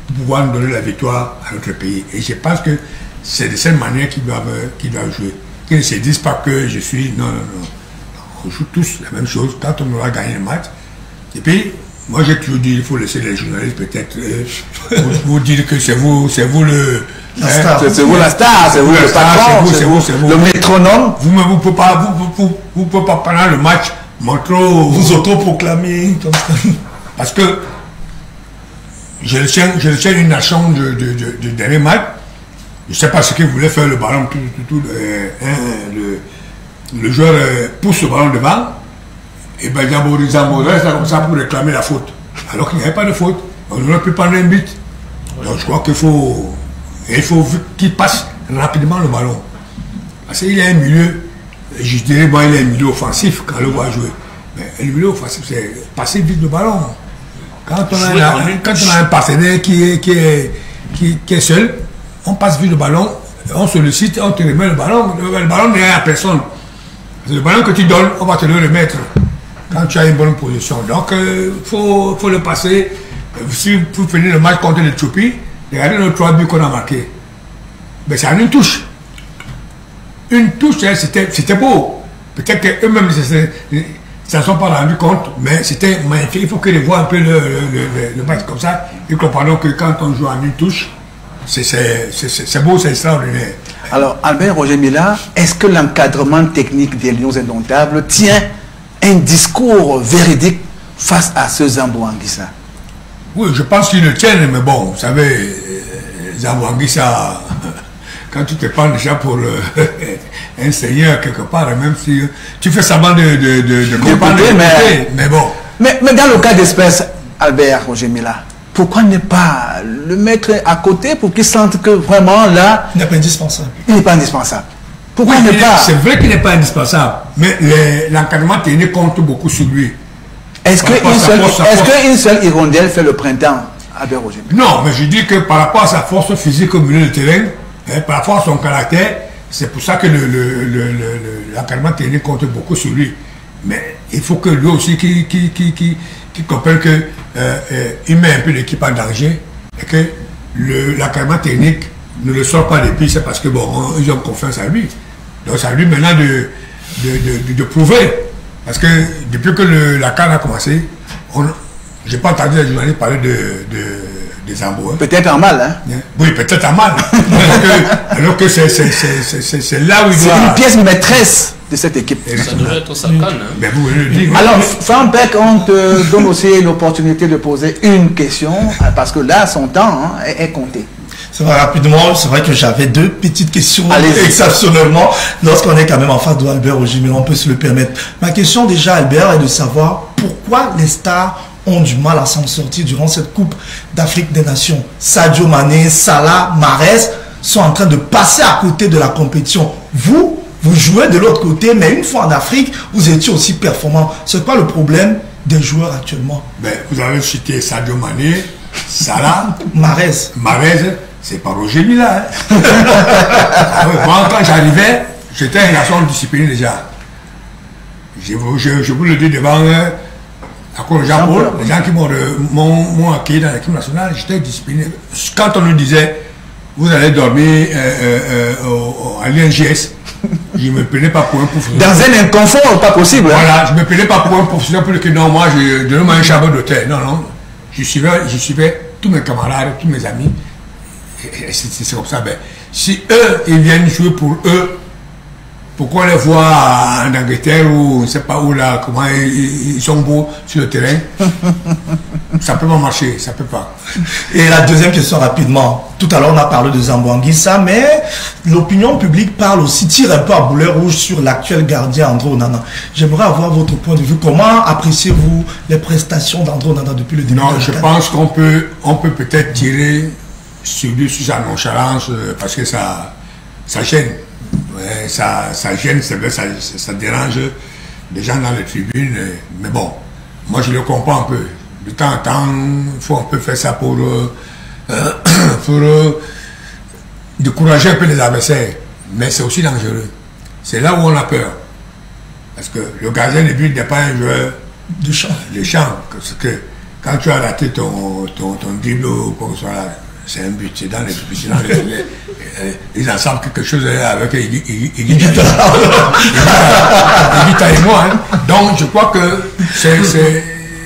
pour pouvoir nous donner la victoire à notre pays. Et je pense que c'est de cette manière qu'ils doivent jouer. Qu'ils ne se disent pas que je suis... Non. On joue tous la même chose quand on aura gagné le match. Et puis, moi j'ai toujours dit, il faut laisser les journalistes peut-être vous dire que c'est vous le... C'est vous la star, c'est vous le patron, c'est vous le métronome. Vous ne pouvez pas pendant le match montrer... Vous autoproclamer comme ça. Parce que je le tiens une nation du dernier match. Je ne sais pas ce qu'il voulait faire le ballon. Le joueur pousse le ballon devant. Et ben Zambo reste comme ça pour réclamer la faute. Alors qu'il n'y avait pas de faute. On aurait pu prendre un but. Donc je crois qu'il faut qu'il passe rapidement le ballon. Parce qu'il y a un milieu, je dirais, bon, il y a un milieu offensif quand on le voit jouer. Mais le milieu offensif, c'est passer vite le ballon. Quand on a un partenaire qui est seul, on passe vite le ballon, on sollicite, on te remet le ballon. Le ballon n'est à personne. Le ballon que tu donnes, on va te le remettre quand tu as une bonne position. Donc, il faut le passer. Si vous finissez le match contre l'Éthiopie, regardez nos 3 buts qu'on a marqués. Mais c'est en une touche. Une touche, c'était beau. Peut-être qu'eux-mêmes ne s'en sont pas rendus compte, mais c'était magnifique. Il faut qu'ils voient un peu le match comme ça. Et comprenons que quand on joue en une touche, c'est beau, c'est extraordinaire. Alors, Albert Roger Mila, est-ce que l'encadrement technique des Lions Indomptables tient un discours véridique face à ce Zambo Anguissa? Oui, je pense qu'ils le tiennent, mais bon, vous savez, Zambo Anguissa, quand tu te prends déjà pour un seigneur quelque part, même si tu fais semblant de comprendre, mais bon. Mais dans le cas d'espèce, Albert Roger Mila, pourquoi ne pas le mettre à côté pour qu'il sente que vraiment là... Il n'est pas indispensable. Il n'est pas indispensable. Pourquoi ne pas... C'est vrai qu'il n'est pas indispensable, mais l'encadrement technique compte beaucoup sur lui. Est-ce qu'une seule hirondelle fait le printemps, Albert Roger Mila? Non, mais je dis que par rapport à sa force physique au milieu de terrain, par rapport à son caractère, c'est pour ça que l'encadrement technique compte beaucoup sur lui. Mais il faut que lui aussi qui comprenne qu'il met un peu l'équipe en danger et que l'encadrement technique ne le sort pas des pistes, c'est parce que bon, ils ont confiance à lui. Donc c'est à lui maintenant de prouver. Parce que depuis que la CAN a commencé, j'ai pas entendu les journalistes parler des Zambo. Hein. Peut-être en mal, hein? Oui, peut-être en mal. alors que c'est là où il doit... C'est une pièce maîtresse de cette équipe. Ça devrait être sa CAN. Hein. Ben vous le dites. Alors, Fambec, on te donne aussi l'opportunité de poser une question, parce que là, son temps est compté. Ça va rapidement, c'est vrai que j'avais deux petites questions exceptionnellement, lorsqu'on est quand même en face de Albert Roger Mila, on peut se le permettre. Ma question déjà, Albert, est de savoir pourquoi les stars ont du mal à s'en sortir durant cette Coupe d'Afrique des Nations. Sadio Mané, Salah, Mahrez sont en train de passer à côté de la compétition. Vous jouez de l'autre côté, mais une fois en Afrique, vous étiez aussi performant. C'est quoi le problème des joueurs actuellement? Ben, vous avez cité Sadio Mané, Salah, Mahrez. C'est pas Roger Mila. Hein. Moi, quand j'arrivais, j'étais un garçon discipliné déjà. Je vous le dis devant à cause de Jean-Paul, les gens qui m'ont accueilli dans l'équipe nationale, j'étais discipliné. Quand on nous disait, vous allez dormir à l'INGS, je ne me prenais pas pour un professionnel. Dans un inconfort, pas possible. Voilà, je ne me prenais pas pour un professionnel pour dire que non, moi, je donnais un chambre d'hôtel. Non, non. Je suivais tous mes camarades, tous mes amis. C'est comme ça. Ben, si eux, ils viennent jouer pour eux, pourquoi les voir en Angleterre ou on ne sait pas où là, comment ils sont beaux sur le terrain? Ça peut pas marcher, ça peut pas. Et la deuxième question rapidement. Tout à l'heure on a parlé de Zambo Anguissa, mais l'opinion publique parle aussi, tire un peu à boulet rouge sur l'actuel gardien André Onana. J'aimerais avoir votre point de vue. Comment appréciez-vous les prestations d'André Onana depuis le début? Non, je pense qu'on peut peut-être tirer sur lui, sur sa nonchalance, parce que ça gêne. Ouais, ça gêne, c'est vrai, ça dérange des gens dans les tribunes, mais bon, moi je le comprends un peu. De temps en temps, il faut un peu faire ça pour décourager un peu les adversaires, mais c'est aussi dangereux. C'est là où on a peur. Parce que le gardien de but n'est pas un joueur de champ. Parce que quand tu as raté ton dribble ou comme ça, c'est un but, c'est dans les ils en savent quelque chose avec Iguita et moi. Hein. Donc je crois que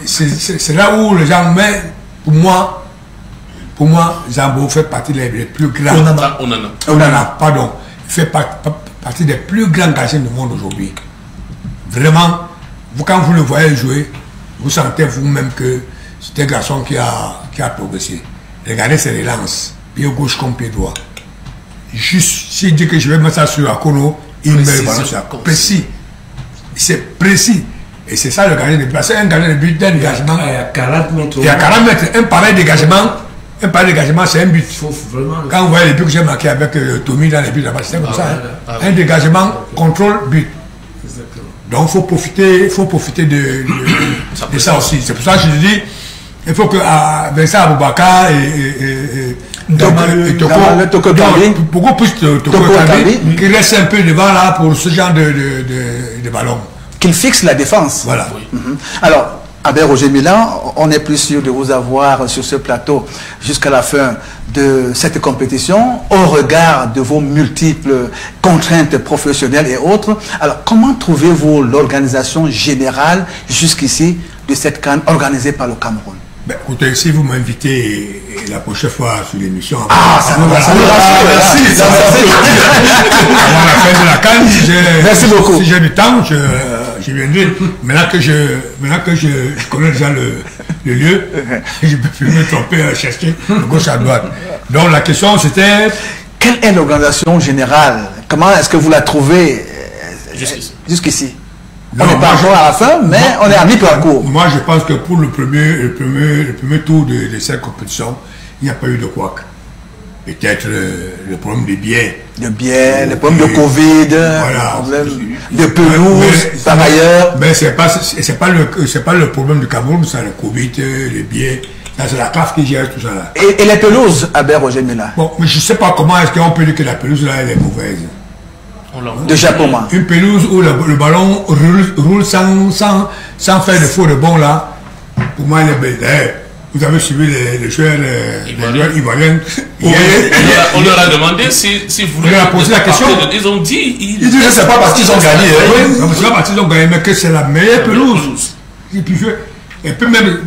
c'est là où les gens, mais pour moi, Zambo fait partie des plus grands. Onana, pardon. Fait partie des plus grands gardiens du monde aujourd'hui. Vraiment, quand vous le voyez jouer, vous sentez vous-même que c'est un garçon qui a progressé. Regardez ses relances, pied gauche comme pied droit. Juste, s'il dit que je vais mettre ça sur Akono, il me balance précis. C'est précis. Et c'est ça le gardien de but. C'est un gardien de but d'un dégagement. Il y a 40 mètres. Il y a 40 mètres. Un pareil dégagement, c'est un but. Quand vous voyez les buts que j'ai marqués avec Tommy dans les buts là-bas, c'est comme ça. Hein. Un dégagement, contrôle, but. Donc il faut profiter de ça aussi. C'est pour ça que je dis, il faut que Vincent Aboubakar et Toko beaucoup plus Toko qui reste un peu devant là pour ce genre de ballon. Qu'il fixe la défense. Voilà. Alors, Albert Roger Mila, on est plus sûr de vous avoir sur ce plateau jusqu'à la fin de cette compétition, au regard de vos multiples contraintes professionnelles et autres. Alors, comment trouvez-vous l'organisation générale jusqu'ici de cette CAN organisée par le Cameroun? Ben, écoutez, si vous m'invitez la prochaine fois sur l'émission, ça nous rassure. Merci. Avant la fin de la CAN, merci beaucoup. Si j'ai du temps, je viendrai. Maintenant que je connais déjà le lieu, je ne peux plus me tromper à chercher de gauche à droite. Donc la question c'était... quelle est l'organisation générale? Comment est-ce que vous la trouvez jusqu'ici? On n'est pas encore à la fin, mais on est à mi-parcours. Moi, je pense que pour le premier tour de cette compétition, il n'y a pas eu de couac. Peut-être le problème des billets. Le problème de Covid, voilà. le problème de pelouse, par ailleurs. Mais c'est pas le problème du Cameroun, c'est le Covid, les billets. C'est la CAF qui gère tout ça là. Et les pelouses, Albert Roger Mila? Bon, mais je ne sais pas comment est-ce qu'on peut dire que la pelouse là, elle est mauvaise. De Japoma. Une pelouse où le ballon roule sans faire de faux rebond là, pour moi, elle est belle. Vous avez suivi les joueurs ivoiriens. On leur a demandé si vous voulez. On leur a posé la question. Ils ont dit. Ils disent que c'est pas parce qu'ils ont gagné. Oui, c'est pas parce qu'ils ont gagné, mais que c'est la meilleure pelouse. Et puis même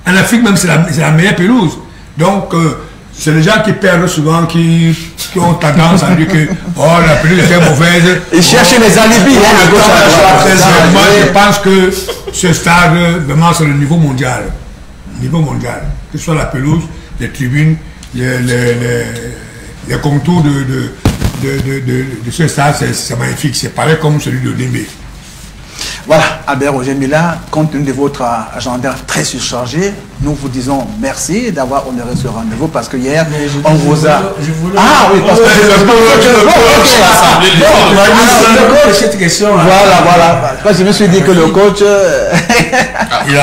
en Afrique, même c'est la meilleure pelouse. Donc, c'est les gens qui perdent souvent, qui ont tendance à dire que la pelouse était mauvaise. Ils cherchent les alibis. Moi, je pense que ce stade, vraiment, c'est le niveau mondial. Que ce soit la pelouse, les tribunes, les contours de ce stade, c'est magnifique. C'est pareil comme celui de Limbe. Voilà, Albert Roger Mila, compte tenu de votre agenda très surchargé, nous vous disons merci d'avoir honoré ce rendez-vous parce que hier, on vous a... Ah oui, parce que cette question. Voilà. Quand je me suis dit que le coach... il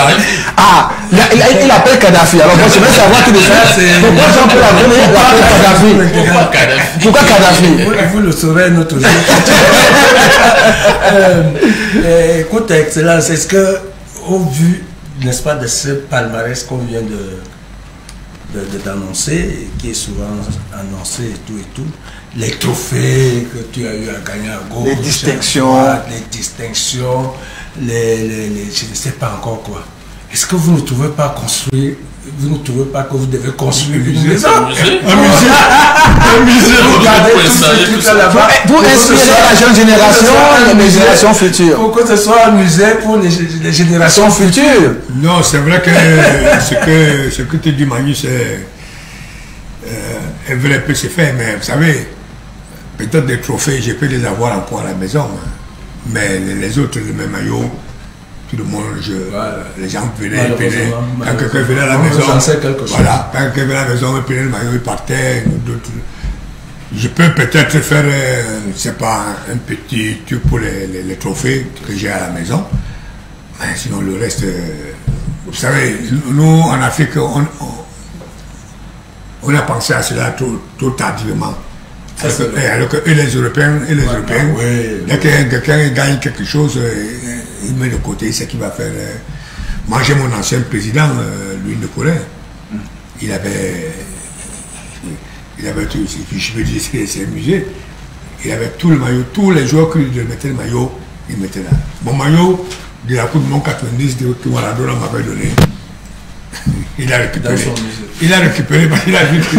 appelle Kadhafi. Alors moi, je veux savoir tout de suite. Pourquoi Jean-Paul l'appelle Kadhafi? Pourquoi Kadhafi? Vous le saurez un autre jour. Écoute, Excellence, est-ce que, au vu, n'est-ce pas, de ce palmarès qu'on vient d'annoncer, qui est souvent annoncé et tout, les trophées que tu as eu à gagner à gauche, les distinctions, je ne sais pas encore quoi. Est-ce que vous ne trouvez pas vous ne trouvez pas que vous devez construire une maison? Un musée. Regardez tout ça là-bas. Pour inspirer la jeune génération, les générations futures. Pour que ce soit un musée pour les générations futures. Non, c'est vrai que ce que tu dis, Manu, c'est vrai, peut se faire, mais vous savez, peut-être des trophées, je peux les avoir encore à la maison, mais les autres, les mêmes maillots, tout le monde, les gens venaient, quand quelqu'un venait à la maison, voilà, quand quelqu'un venait à la maison, il prenait le maillot, il partait, je peux peut-être faire, c'est pas un petit truc pour les trophées que j'ai à la maison, mais sinon le reste, vous savez, nous en Afrique, on a pensé à cela trop tardivement. Alors que les Européens, dès que quelqu'un gagne quelque chose, il met de côté ce qu'il va faire. Moi, j'ai mon ancien président, Louis de Corée. Il avait tout, je peux dire que c'est un musée. Il avait tout le maillot, tous les joueurs qui mettaient le maillot, il mettait là. Mon maillot de la Coupe du Monde 90 que Maradona m'avait donné. Il a récupéré parce qu'il a vu que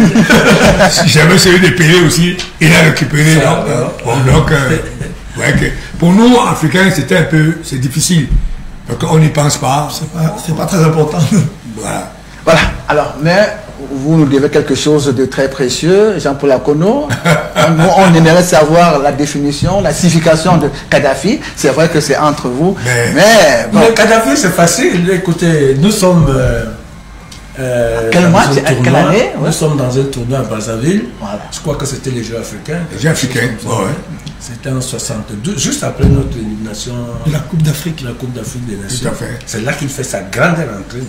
si j'avais celui de Pelé aussi, il a récupéré. Donc, pour nous, Africains, c'est difficile. Donc, on n'y pense pas. C'est pas très important. Voilà. Alors, mais vous nous devez quelque chose de très précieux, Jean-Paul Akono. On aimerait savoir la définition, la signification de Kadhafi. C'est vrai que c'est entre vous. Mais Kadhafi, c'est facile. Écoutez, nous sommes... quel match? Quelle année? Nous sommes dans un tournoi à Brazzaville. Voilà. Je crois que c'était les Jeux africains. Les Jeux africains, C'était en 62, juste après notre élimination de la Coupe d'Afrique. La Coupe d'Afrique des Nations. Tout à fait. C'est là qu'il fait sa grande rentrée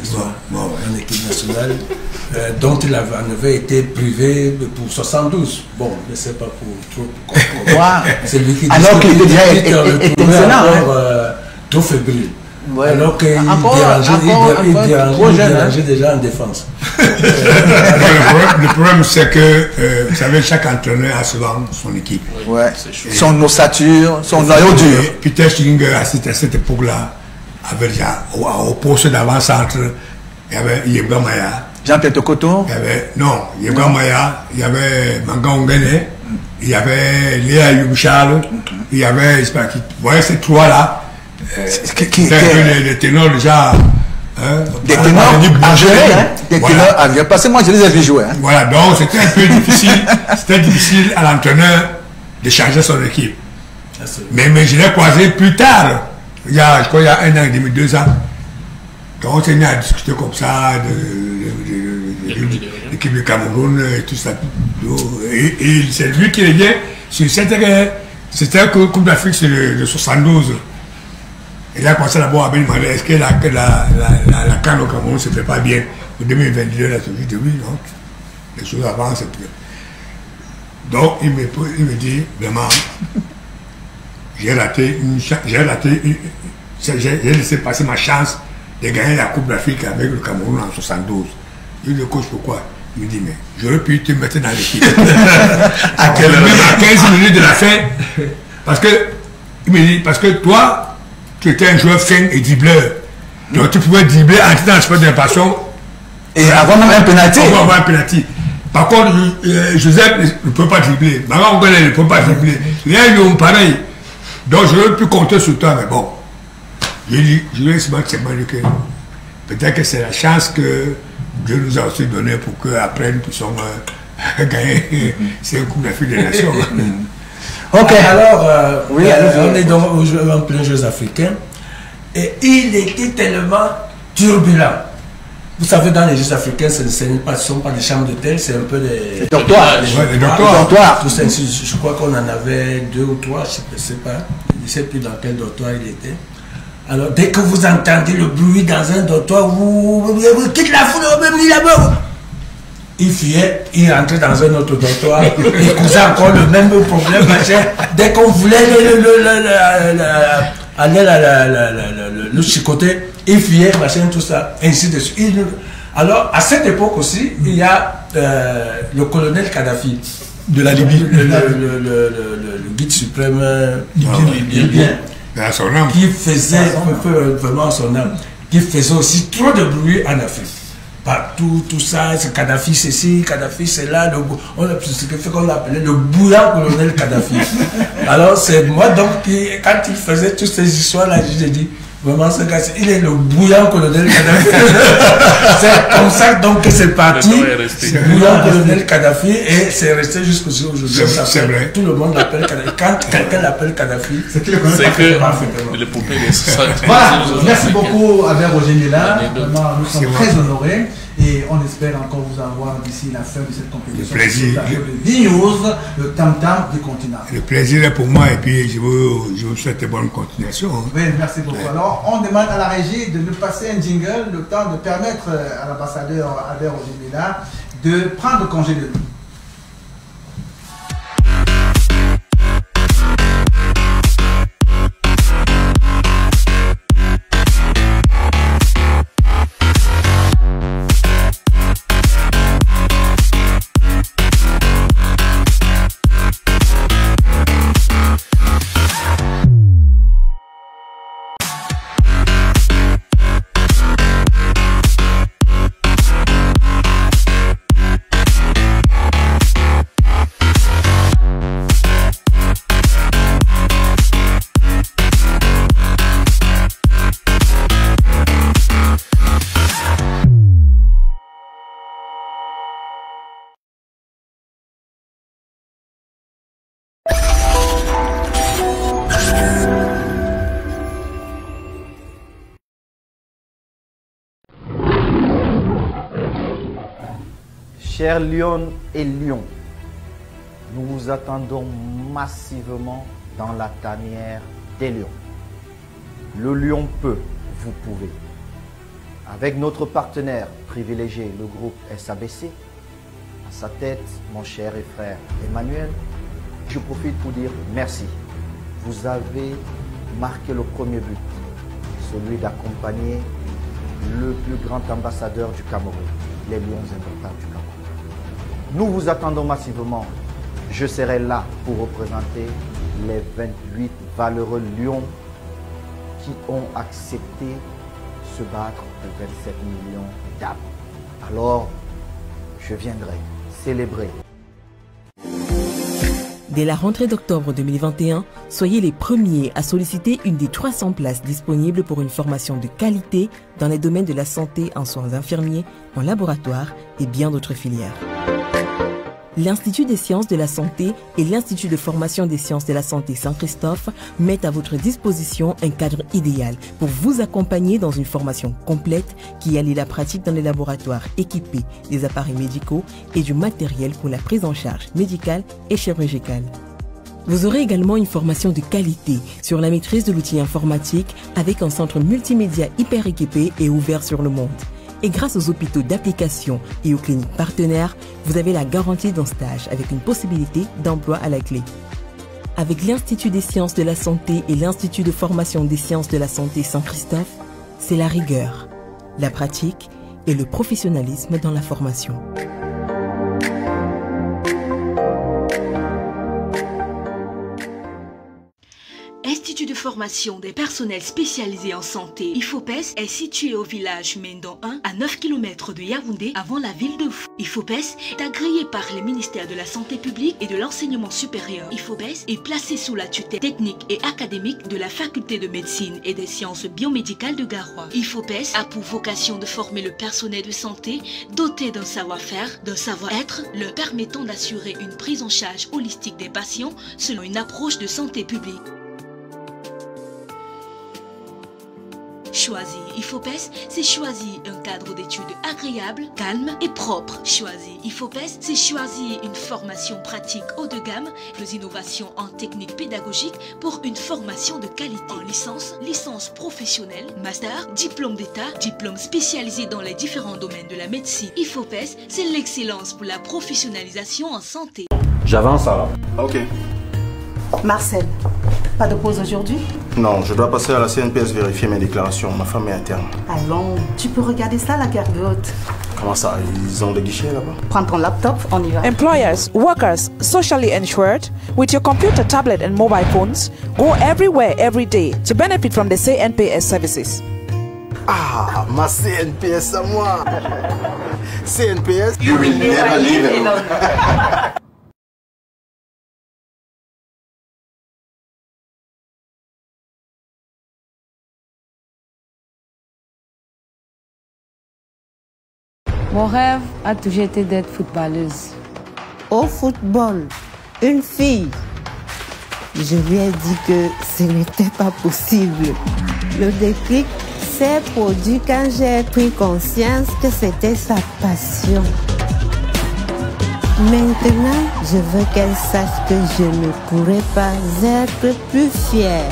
en équipe nationale, dont il avait été privé pour 72. Bon, je ne sais pas pour trop. C'est lui qui alors qu'il était déjà excellent. Trop fébrile. Ouais. Alors qu'il dérangeait déjà en défense. Le problème, c'est que, vous savez, chaque entraîneur a souvent son équipe. Ouais. Son ossature, son noyau dur. Peter Schillinger, à cette époque-là, avait déjà, au poste d'avant-centre, il y avait Yebga Maya. Jean-Pierre Tokoto. Non, Yebga Maya, il y avait Manga Ongene, il y avait Léa Youbchal, il y avait, vous voyez ces trois-là. Les ténors déjà Des ténors avérés, hein. Des ténors avérés. Parce que moi, je les ai vus jouer. Hein. Voilà, donc c'était un peu difficile. C'était difficile à l'entraîneur de changer son équipe. Mais je l'ai croisé plus tard. Je crois il y a 1 an et demi, 2 ans. Donc on s'est mis à discuter comme ça de l'équipe du Cameroun et tout ça. Et c'est lui qui revient sur c'était un Coupe d'Afrique de 72. Il a commencé d'abord à me demander est-ce que la CAN au Cameroun ne se fait pas bien pour 2022. Là, je dis oui, non. Les choses avancent. Donc il me dit vraiment j'ai laissé passer ma chance de gagner la Coupe d'Afrique avec le Cameroun en 72. Je lui dis, coach, pourquoi? Il me dit, mais j'aurais pu te mettre dans l'équipe. Même à 15 minutes de la fin. Parce que toi, tu étais un joueur fin et dribbleur. Donc tu pouvais dribbler, entrer dans le sport d'impassion. Et avoir même un penalty. Avoir un penalty. Par contre, Joseph ne peut pas dribbler. Maman Ongolais ne peut pas dribbler. Il y a eu pareil. Donc j'aurais pu compter sur toi, mais bon. Je lui ai dit que peut-être que c'est la chance que Dieu nous a aussi donnée pour qu'après nous puissions gagner ces Coupe d'Afrique des Nations. Ok, alors, on est dans en plein Jeux africains et il était tellement turbulent. Vous savez, dans les Jeux africains, ce ne sont pas des chambres d'hôtel, c'est un peu des dortoirs. Je crois qu'on en avait 2 ou 3, je ne sais pas. Je ne sais plus dans quel dortoir il était. Alors, dès que vous entendez le bruit dans un dortoir, vous quittez la foule, même ni là-bas. Il fuyait, il rentrait dans un autre dortoir, il causait encore le même problème, machin. Dès qu'on voulait aller le chicoter, il fuyait, machin, tout ça, ainsi de suite. Alors, à cette époque aussi, il y a le colonel Kadhafi de la Libye, le guide suprême libyen, qui faisait vraiment son âme, qui faisait aussi trop de bruit en Afrique. Partout, tout ça, c'est Kadhafi, c'est ci, Kadhafi, c'est là, ce qui fait qu'on l'appelait le bouillant colonel Kadhafi. Alors, c'est moi donc, quand il faisait toutes ces histoires-là, je dit, vraiment, ce gars, il est le bouillant colonel Kadhafi. C'est comme ça donc que c'est parti, bouillant colonel Kadhafi, et c'est resté jusqu'aujourd'hui. C'est vrai. Tout le monde l'appelle Kadhafi. Quand quelqu'un l'appelle Kadhafi, c'est que le poupée est voilà, merci beaucoup Albert Roger Nela. Vraiment, nous sommes très honorés et on espère encore vous avoir d'ici la fin de cette compétition. Le plaisir. Le tam-tam du continent. Le plaisir est pour moi et puis je vous souhaite une bonne continuation. Oui, merci beaucoup. Alors, on demande à la régie de nous passer un jingle, le temps de permettre à l'ambassadeur Albert Roger Nela de prendre congé de nous. Chers Lyon et Lyon, nous vous attendons massivement dans la tanière des Lions. Le Lion peut, vous pouvez. Avec notre partenaire privilégié, le groupe SABC, à sa tête, mon cher et frère Emmanuel, je profite pour dire merci. Vous avez marqué le premier but, celui d'accompagner le plus grand ambassadeur du Cameroun, les Lions indomptables du Cameroun. Nous vous attendons massivement. Je serai là pour représenter les 28 valeureux lions qui ont accepté se battre de 27 millions d'âmes. Alors, je viendrai célébrer. Dès la rentrée d'octobre 2021, soyez les premiers à solliciter une des 300 places disponibles pour une formation de qualité dans les domaines de la santé en soins infirmiers, en laboratoire et bien d'autres filières. L'Institut des sciences de la santé et l'Institut de formation des sciences de la santé Saint-Christophe mettent à votre disposition un cadre idéal pour vous accompagner dans une formation complète qui allie la pratique dans les laboratoires équipés des appareils médicaux et du matériel pour la prise en charge médicale et chirurgicale. Vous aurez également une formation de qualité sur la maîtrise de l'outil informatique avec un centre multimédia hyper équipé et ouvert sur le monde. Et grâce aux hôpitaux d'application et aux cliniques partenaires, vous avez la garantie d'un stage avec une possibilité d'emploi à la clé. Avec l'Institut des sciences de la santé et l'Institut de formation des sciences de la santé Saint-Christophe, c'est la rigueur, la pratique et le professionnalisme dans la formation. Institut de formation des personnels spécialisés en santé, IFOPES, est situé au village Mendon 1, à 9 km de Yaoundé, avant la ville de Fou. IFOPES est agréé par les ministères de la Santé publique et de l'Enseignement supérieur. IFOPES est placé sous la tutelle technique et académique de la Faculté de médecine et des sciences biomédicales de Garoua. IFOPES a pour vocation de former le personnel de santé doté d'un savoir-faire, d'un savoir-être, leur permettant d'assurer une prise en charge holistique des patients selon une approche de santé publique. Choisir IFOPES, c'est choisir un cadre d'études agréable, calme et propre. Choisir IFOPES, c'est choisir une formation pratique haut de gamme, plus innovations en technique pédagogique pour une formation de qualité. En licence, licence professionnelle, master, diplôme d'État, diplôme spécialisé dans les différents domaines de la médecine. IFOPES, c'est l'excellence pour la professionnalisation en santé. J'avance alors. Ok. Marcel, pas de pause aujourd'hui? Non, je dois passer à la CNPS vérifier mes déclarations. Ma femme est à terme. Allons, tu peux regarder ça à la gargote. Comment ça? Ils ont des guichets là-bas? Prends ton laptop, on y va. Employers, workers, socially insured, with your computer, tablet and mobile phones, go everywhere every day to benefit from the CNPS services. Ah, ma CNPS à moi. CNPS, you will never leave it. Mon rêve a toujours été d'être footballeuse. Au football, une fille. Je lui ai dit que ce n'était pas possible. Le déclic s'est produit quand j'ai pris conscience que c'était sa passion. Maintenant, je veux qu'elle sache que je ne pourrais pas être plus fière.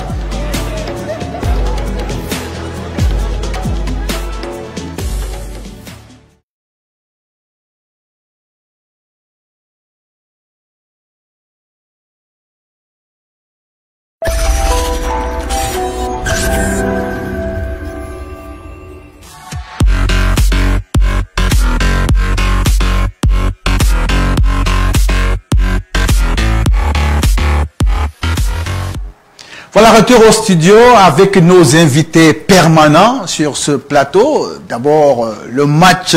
Voilà, retour au studio avec nos invités permanents sur ce plateau. D'abord, le match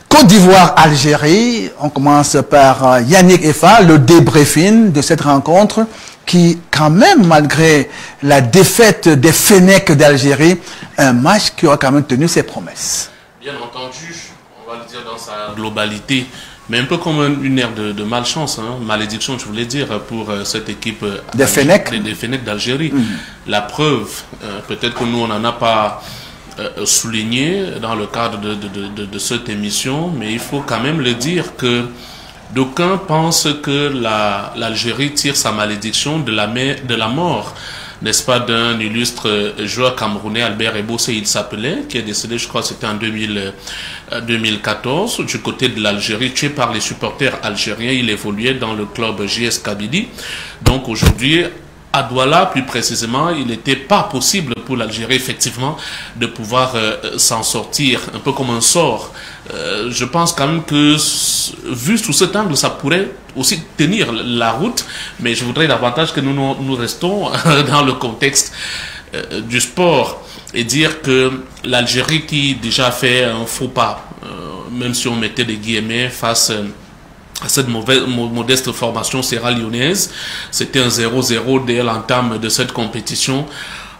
Côte d'Ivoire-Algérie. On commence par Yannick Effa, le débriefing de cette rencontre qui, quand même, malgré la défaite des Fennecs d'Algérie, un match qui aura quand même tenu ses promesses. Bien entendu, on va le dire dans sa globalité, mais un peu comme une ère de malchance, hein, malédiction, je voulais dire, pour cette équipe des Fennecs d'Algérie. La preuve, peut-être que nous, on n'en a pas souligné dans le cadre de cette émission, mais il faut quand même le dire que d'aucuns pensent que l'Algérie tire sa malédiction de la mort, n'est-ce pas, d'un illustre joueur camerounais, Albert Ebossé, il s'appelait, qui est décédé, je crois, c'était en 2014, du côté de l'Algérie, tué par les supporters algériens. Il évoluait dans le club JS Kabylie. Donc aujourd'hui, à Douala, plus précisément, il n'était pas possible pour l'Algérie, effectivement, de pouvoir s'en sortir, un peu comme un sort. Je pense quand même que, vu sous cet angle, ça pourrait aussi tenir la route, mais je voudrais davantage que nous restons dans le contexte du sport et dire que l'Algérie qui déjà fait un faux pas, même si on mettait des guillemets face à cette modeste formation sierra-léonaise. C'était un 0-0 dès l'entame de cette compétition.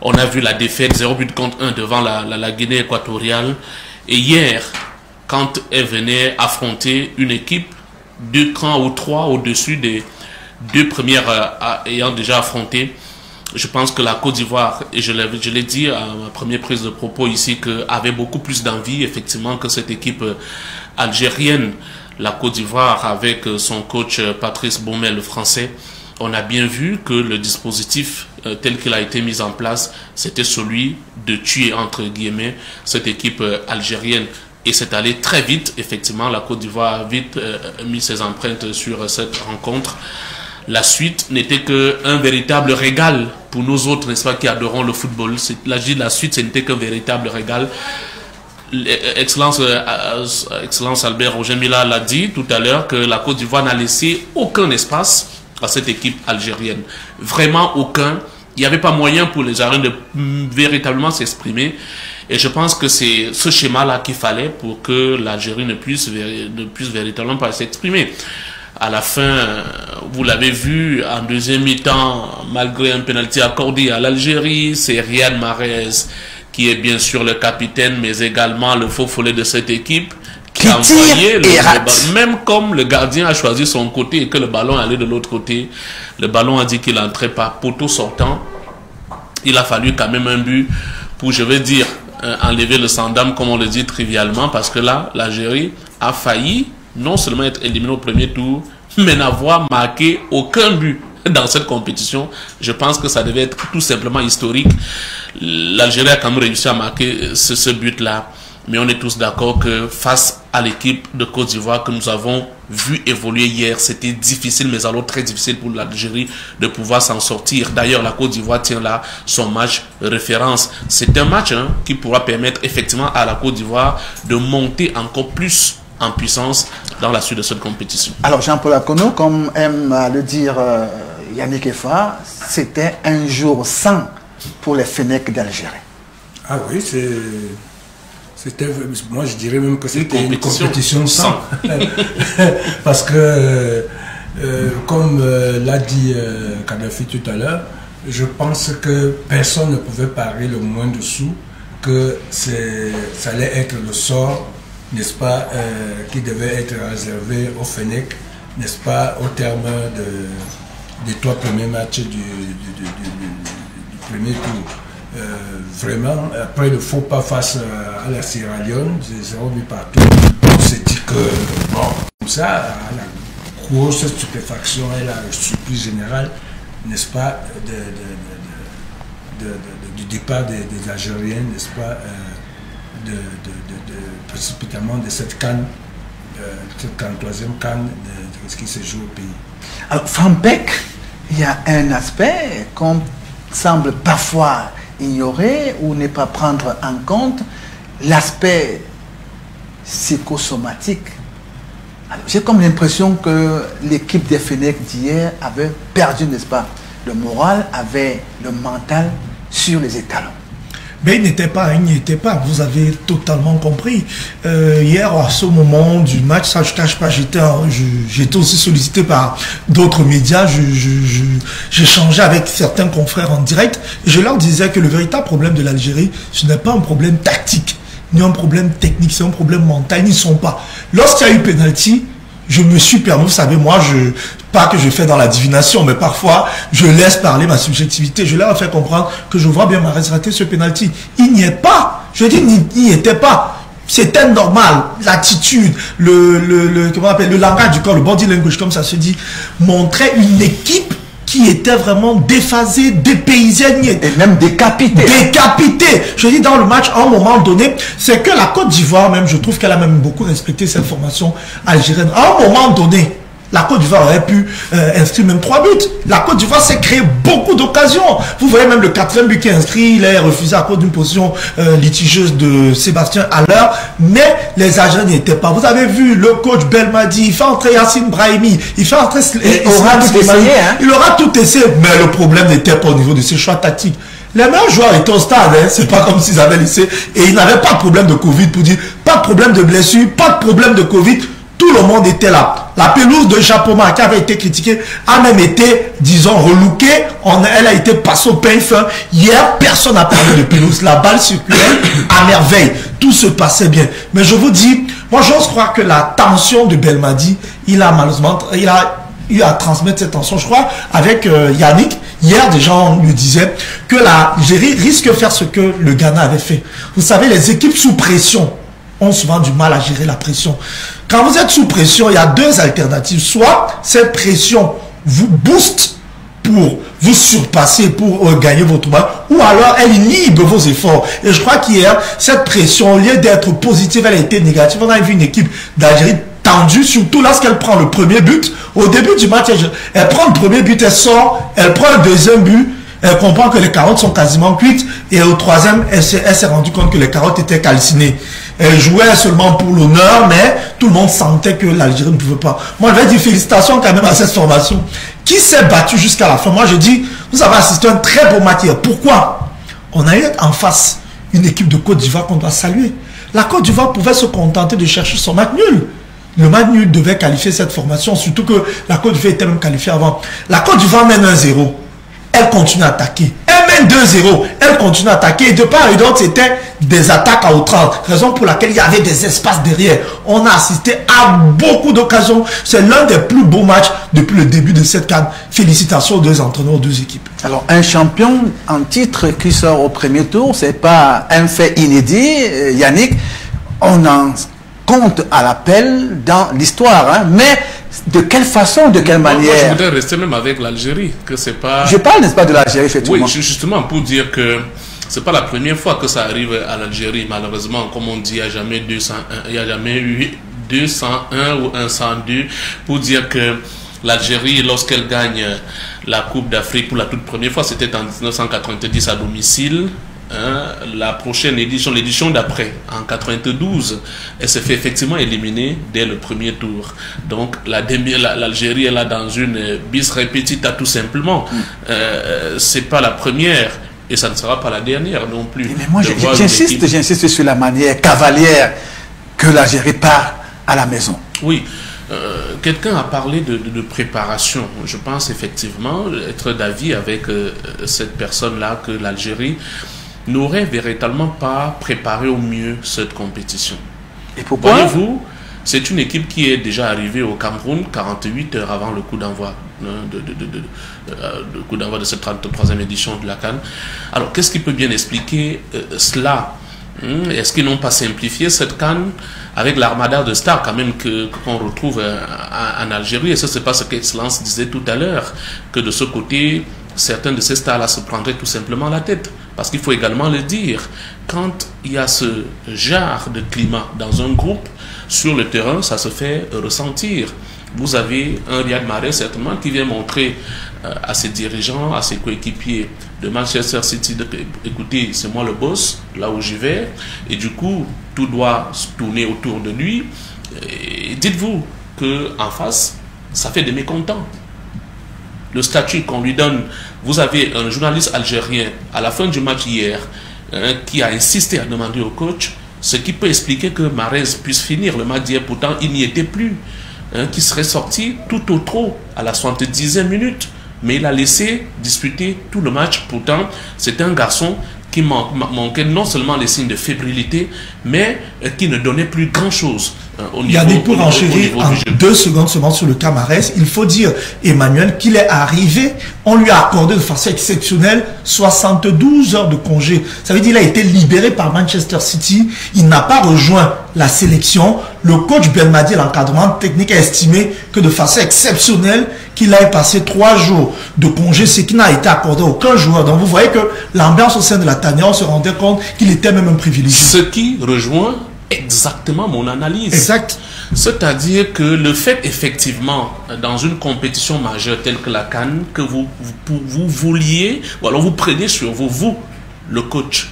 On a vu la défaite 0-1 devant la Guinée équatoriale. Et hier, quand elle venait affronter une équipe 2 crans ou 3 au-dessus des 2 premières ayant déjà affronté, je pense que la Côte d'Ivoire, et je l'ai dit à ma première prise de propos ici, avait beaucoup plus d'envie effectivement que cette équipe algérienne. La Côte d'Ivoire, avec son coach Patrice Baumel, le français, on a bien vu que le dispositif tel qu'il a été mis en place, c'était celui de tuer, entre guillemets, cette équipe algérienne. Et c'est allé très vite, effectivement, la Côte d'Ivoire a vite mis ses empreintes sur cette rencontre. La suite n'était qu'un véritable régal pour nous autres, n'est-ce pas, qui adorons le football. La suite, ce n'était qu'un véritable régal. Excellence Albert Roger Mila l'a dit tout à l'heure, que la Côte d'Ivoire n'a laissé aucun espace à cette équipe algérienne. Vraiment aucun. Il n'y avait pas moyen pour les Algériens de véritablement s'exprimer. Et je pense que c'est ce schéma-là qu'il fallait pour que l'Algérie ne puisse véritablement pas s'exprimer. À la fin, vous l'avez vu, en deuxième mi-temps, malgré un pénalty accordé à l'Algérie, c'est Riyad Mahrez, qui est bien sûr le capitaine, mais également le faux follet de cette équipe, qui a envoyé le ballon. Même comme le gardien a choisi son côté et que le ballon allait de l'autre côté, le ballon a dit qu'il n'entrait pas. Poteau sortant, il a fallu quand même un but pour, je vais dire, enlever le sang d'âme, comme on le dit trivialement, parce que là, l'Algérie a failli non seulement être éliminée au premier tour, mais n'avoir marqué aucun but dans cette compétition. Je pense que ça devait être tout simplement historique. L'Algérie a quand même réussi à marquer ce but-là. Mais on est tous d'accord que face à l'équipe de Côte d'Ivoire que nous avons vu évoluer hier, c'était difficile, mais alors très difficile pour l'Algérie de pouvoir s'en sortir. D'ailleurs, la Côte d'Ivoire tient là son match référence. C'est un match qui pourra permettre effectivement à la Côte d'Ivoire de monter encore plus en puissance dans la suite de cette compétition. Alors Jean-Paul Akono, comme aime le dire Yannick Effa, c'était un jour sans pour les Fennecs d'Algérie. Ah oui, c'était, moi je dirais même que c'était une compétition sans. Parce que, comme l'a dit Kadhafi tout à l'heure, je pense que personne ne pouvait parier le moins dessous que ça allait être le sort, n'est-ce pas, qui devait être réservé aux Fennecs, n'est-ce pas, au terme des 3 premiers matchs du premier tour. Vraiment, après le faux pas face à la Sierra Leone, 0 but partout, on s'est dit que, bon, comme ça, à la grosse stupéfaction et la surprise générale, n'est-ce pas, du départ des Algériens, n'est-ce pas, précipitamment de cette canne, cette 43e canne de ce qui se joue au pays. Alors, Fambec, il y a un aspect qu'on semble parfois ignorer ou ne pas prendre en compte, l'aspect psychosomatique. J'ai comme l'impression que l'équipe des Fennecs d'hier avait perdu, n'est-ce pas, le moral, avait le mental sur les étalons. Mais il n'y était pas, vous avez totalement compris. Hier, à ce moment du match, ça je ne cache pas, j'étais aussi sollicité par d'autres médias, j'échangeais avec certains confrères en direct, et je leur disais que le véritable problème de l'Algérie, ce n'est pas un problème tactique, ni un problème technique, c'est un problème mental, ils n'y sont pas. Lorsqu'il y a eu pénalty, je me suis permis, vous savez, moi, pas que je fais dans la divination, mais parfois, je laisse parler ma subjectivité. Je leur ai fait comprendre que je vois bien Mahrez rater ce penalty. Il n'y est pas. Je dis, il n'y était pas. C'était normal. L'attitude, comment on appelle, le langage du corps, le body language, comme ça se dit, montrait une équipe qui était vraiment déphasée, dépaysée. Et même décapitée. Décapitée. Je dis dans le match, à un moment donné, c'est que la Côte d'Ivoire, même, je trouve qu'elle a même beaucoup respecté cette formation algérienne. À un moment donné, la Côte d'Ivoire aurait pu inscrire même 3 buts. La Côte d'Ivoire s'est créé beaucoup d'occasions. Vous voyez même le 4e but qui est inscrit, il est refusé à cause d'une position litigieuse de Sébastien Haller. Mais les Algériens n'y étaient pas. Vous avez vu le coach Belmadi, il fait entrer Yassine Brahimi, il fait entrer... Il aura tout essayé. Hein? Il aura tout essayé. Mais le problème n'était pas au niveau de ses choix tactiques. Les meilleurs joueurs étaient au stade, hein. C'est pas comme s'ils avaient laissé. Et ils n'avaient pas de problème de Covid pour dire, pas de problème de blessure, pas de problème de Covid. Tout le monde était là. La pelouse de Japoma qui avait été critiquée a même été, disons, relookée. Elle a été passée au pain fin. Hier, personne n'a parlé de pelouse. La balle circulait à merveille. Tout se passait bien. Mais je vous dis, moi j'ose croire que la tension de Belmadi, il a malheureusement, il a eu à transmettre cette tension. Je crois avec Yannick, hier déjà on lui disait que l'Algérie risque de faire ce que le Ghana avait fait. Vous savez, les équipes sous pression ont souvent du mal à gérer la pression. Quand vous êtes sous pression, il y a deux alternatives. Soit cette pression vous booste pour vous surpasser, pour gagner votre match, ou alors elle inhibe vos efforts. Et je crois qu'hier, cette pression, au lieu d'être positive, elle a été négative. On a vu une équipe d'Algérie tendue, surtout lorsqu'elle prend le premier but. Au début du match, elle prend le premier but, elle sort, elle prend le deuxième but, elle comprend que les carottes sont quasiment cuites, et au troisième, elle s'est rendue compte que les carottes étaient calcinées. Elle jouait seulement pour l'honneur, mais tout le monde sentait que l'Algérie ne pouvait pas. Moi, je vais dire félicitations quand même à cette formation qui s'est battue jusqu'à la fin. Moi, je dis, vous avez assisté à un très beau match hier. Pourquoi? On a eu en face une équipe de Côte d'Ivoire qu'on doit saluer. La Côte d'Ivoire pouvait se contenter de chercher son match nul. Le match nul devait qualifier cette formation, surtout que la Côte d'Ivoire était même qualifiée avant. La Côte d'Ivoire mène 1-0. Elle continue à attaquer. Elle mène 2-0. Elle continue à attaquer. Et de part et d'autre, c'était des attaques à outrance. Raison pour laquelle il y avait des espaces derrière. On a assisté à beaucoup d'occasions. C'est l'un des plus beaux matchs depuis le début de cette CAN. Félicitations aux deux entraîneurs, aux deux équipes. Alors, un champion en titre qui sort au premier tour, c'est pas un fait inédit, Yannick. On en compte à l'appel dans l'histoire, hein. Mais de quelle façon, de quelle manière? Moi, je voudrais rester même avec l'Algérie, que c'est pas... Je parle, n'est-ce pas, de l'Algérie, effectivement. Oui, justement, pour dire que c'est pas la première fois que ça arrive à l'Algérie, malheureusement. Comme on dit, il n'y a jamais 201, il n'y a jamais eu 201 ou 102, pour dire que l'Algérie, lorsqu'elle gagne la Coupe d'Afrique pour la toute première fois, c'était en 1990 à domicile. La prochaine édition, l'édition d'après, en 92, elle s'est fait effectivement éliminer dès le premier tour. Donc l'Algérie est là dans une bis repetita tout simplement. C'est pas la première et ça ne sera pas la dernière non plus. Mais moi j'insiste sur la manière cavalière que l'Algérie part à la maison. Oui. Quelqu'un a parlé de préparation. Je pense effectivement être d'avis avec cette personne-là que l'Algérie n'aurait véritablement pas préparé au mieux cette compétition. Et pourquoi? Voyez-vous, c'est une équipe qui est déjà arrivée au Cameroun 48 heures avant le coup d'envoi de cette 33e édition de la CAN. Alors, qu'est-ce qui peut bien expliquer cela? Est-ce qu'ils n'ont pas simplifié cette CAN avec l'armada de stars quand même qu'on retrouve en Algérie? Et ça, c'est pas ce qu'Excellence disait tout à l'heure, que de ce côté, certains de ces stars-là se prendraient tout simplement la tête. Parce qu'il faut également le dire, quand il y a ce genre de climat dans un groupe, sur le terrain, ça se fait ressentir. Vous avez un Riyad Mahrez certainement qui vient montrer à ses dirigeants, à ses coéquipiers de Manchester City, écoutez, c'est moi le boss, là où j'y vais, et du coup, tout doit se tourner autour de lui. Et dites-vous qu'en face, ça fait des mécontents. Le statut qu'on lui donne, vous avez un journaliste algérien à la fin du match hier qui a insisté à demander au coach ce qui peut expliquer que Mahrez puisse finir le match d'hier, pourtant il n'y était plus, qui serait sorti tout au trop à la 70e minute, mais il a laissé disputer tout le match. Pourtant c'est un garçon qui manquait non seulement les signes de fébrilité, mais qui ne donnait plus grand chose. Il y a des pour enchérir en 2 secondes seulement sur le cas Mahrez. Il faut dire, Emmanuel, qu'il est arrivé, on lui a accordé de façon exceptionnelle 72 heures de congé. Ça veut dire qu'il a été libéré par Manchester City. Il n'a pas rejoint la sélection. Le coach Belmadi, l'encadrement technique, a estimé que de façon exceptionnelle, qu'il ait passé 3 jours de congé, ce qui n'a été accordé à aucun joueur. Donc vous voyez que l'ambiance au sein de la tanière, on se rendait compte qu'il était même un privilégié. Ce qui rejoint exactement mon analyse. Exact. C'est-à-dire que le fait effectivement, dans une compétition majeure telle que la CAN, que vous vouliez, ou alors vous preniez sur vous, le coach,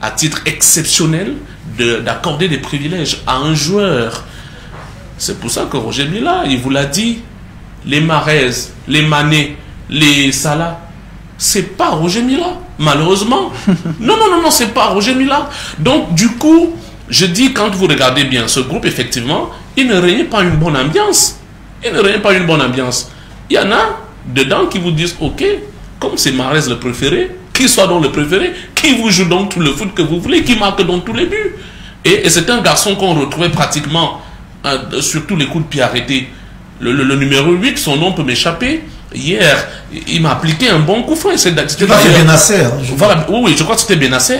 à titre exceptionnel, d'accorder des privilèges à un joueur. C'est pour ça que Roger Mila, il vous l'a dit, les Mahrez, les Mané, les Salah, c'est pas Roger Mila, malheureusement. Non, c'est pas Roger Mila. Donc, du coup, je dis, quand vous regardez bien ce groupe, effectivement, il ne régnait pas une bonne ambiance. Il ne régnait pas une bonne ambiance. Il y en a dedans qui vous disent, ok, comme c'est Mahrez le préféré, qu'il soit donc le préféré, qui vous joue donc tout le foot que vous voulez, qui marque donc tous les buts. Et c'est un garçon qu'on retrouvait pratiquement sur tous les coups de pied arrêtés. Le numéro 8, son nom peut m'échapper. Hier, il m'a appliqué un bon coup franc. C'est Benasser. Voilà, oui, je crois que c'était Benasser.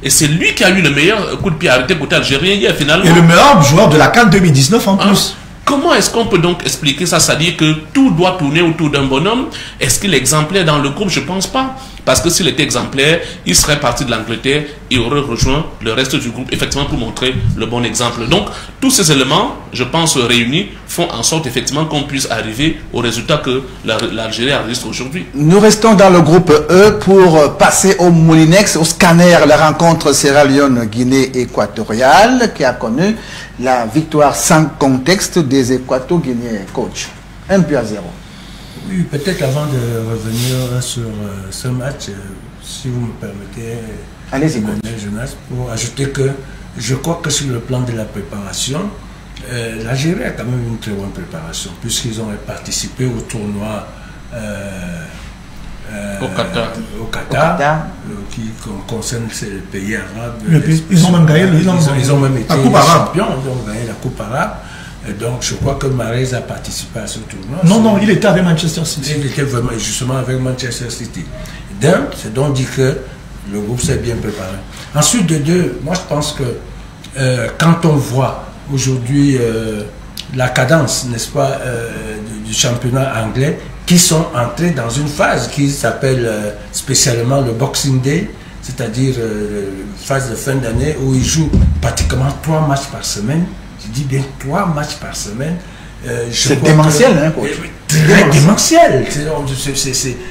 Et c'est lui qui a eu le meilleur coup de pied arrêté côté algérien hier finalement. Et le meilleur joueur de la CAN 2019 en plus. Comment est-ce qu'on peut donc expliquer ça? C'est-à-dire que tout doit tourner autour d'un bonhomme. Est-ce qu'il est exemplaire dans le groupe? Je ne pense pas. Parce que s'il était exemplaire, il serait parti de l'Angleterre et aurait rejoint le reste du groupe, effectivement, pour montrer le bon exemple. Donc, tous ces éléments, je pense, réunis, font en sorte, effectivement, qu'on puisse arriver au résultat que l'Algérie enregistre aujourd'hui. Nous restons dans le groupe E pour passer au Moulinex, au scanner, la rencontre Sierra Leone-Guinée équatoriale, qui a connu la victoire sans contexte des Équato-Guinéens. Coach, 1-0. Oui, peut-être avant de revenir sur ce match, si vous me permettez, allez-y, Jonas, pour ajouter que je crois que sur le plan de la préparation, l'Algérie a quand même une très bonne préparation, puisqu'ils ont participé au tournoi au Qatar, qui concerne les pays arabes. Ils ont même gagné, ils ont même été champions, ils ont gagné la Coupe arabe. Et donc je crois que Mahrez a participé à ce tournoi. Non, il était avec Manchester City. Il était vraiment, justement avec Manchester City. C'est donc dit que le groupe s'est bien préparé. Ensuite de deux, moi je pense que quand on voit aujourd'hui la cadence, n'est-ce pas, du championnat anglais, qui sont entrés dans une phase qui s'appelle spécialement le Boxing Day, c'est-à-dire phase de fin d'année où ils jouent pratiquement 3 matchs par semaine. Je dis bien 3 matchs par semaine. C'est démentiel, hein, coach. Très démentiel.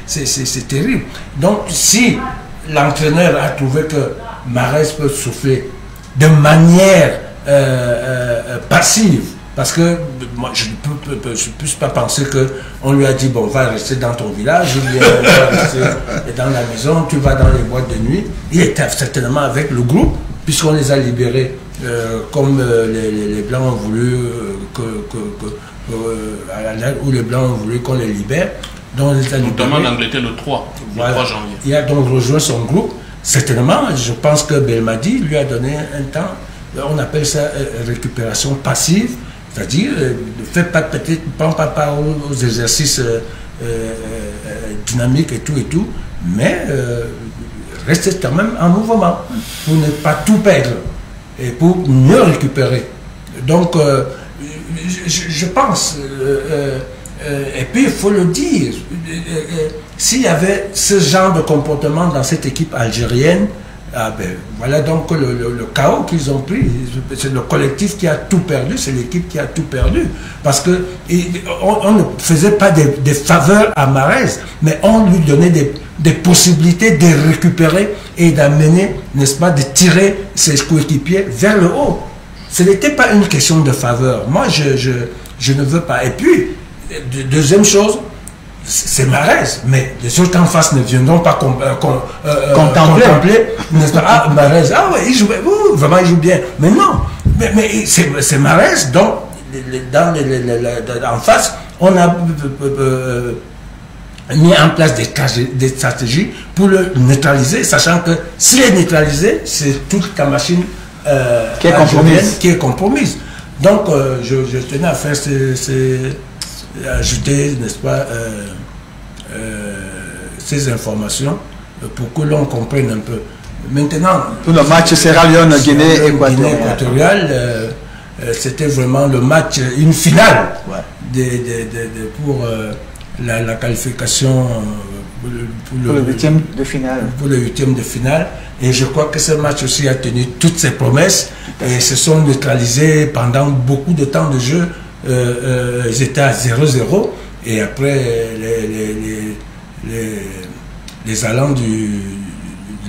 C'est terrible. Donc, si l'entraîneur a trouvé que Mahrez peut souffler de manière passive, parce que moi, je ne peux pas penser qu'on lui a dit, bon, va rester dans ton village, ou bien va rester dans la maison, tu vas dans les boîtes de nuit. Il était certainement avec le groupe, puisqu'on les a libérés. Comme les Blancs ont voulu où les Blancs ont voulu qu'on les libère. Donc notamment l'Angleterre le 3 janvier. Il a donc rejoint son groupe. Certainement, je pense que Belmadi lui a donné un temps, on appelle ça récupération passive, c'est-à-dire ne prends pas part aux exercices dynamiques et tout, mais restez quand même en mouvement pour ne pas tout perdre et pour mieux récupérer. Donc, je pense, et puis il faut le dire, s'il y avait ce genre de comportement dans cette équipe algérienne, voilà donc le chaos qu'ils ont pris. C'est le collectif qui a tout perdu, c'est l'équipe qui a tout perdu. Parce que on ne faisait pas des faveurs à Mahrez, mais on lui donnait des possibilités de récupérer et d'amener, n'est-ce pas, de tirer ses coéquipiers vers le haut. Ce n'était pas une question de faveur. Moi, je ne veux pas. Et puis, deuxième chose, c'est Mahrez, mais les autres en face ne viendront pas contempler, n'est-ce pas? Ah, Mahrez, ah ouais, il joue, vraiment il joue bien. Mais non, mais c'est Mahrez, donc en face, on a mis en place des stratégies pour le neutraliser, sachant que s'il est neutralisé, c'est toute la machine qui est compromise. Donc, je tenais à faire ajouter, n'est-ce pas, ces informations pour que l'on comprenne un peu. Maintenant, pour le match Sierra Leone-Guinée équatoriale, c'était vraiment le match, une finale pour la qualification pour le 8e de finale. Pour le 8e de finale. Et je crois que ce match aussi a tenu toutes ses promesses et se sont neutralisés pendant beaucoup de temps de jeu. Ils étaient à 0-0 et après les allants de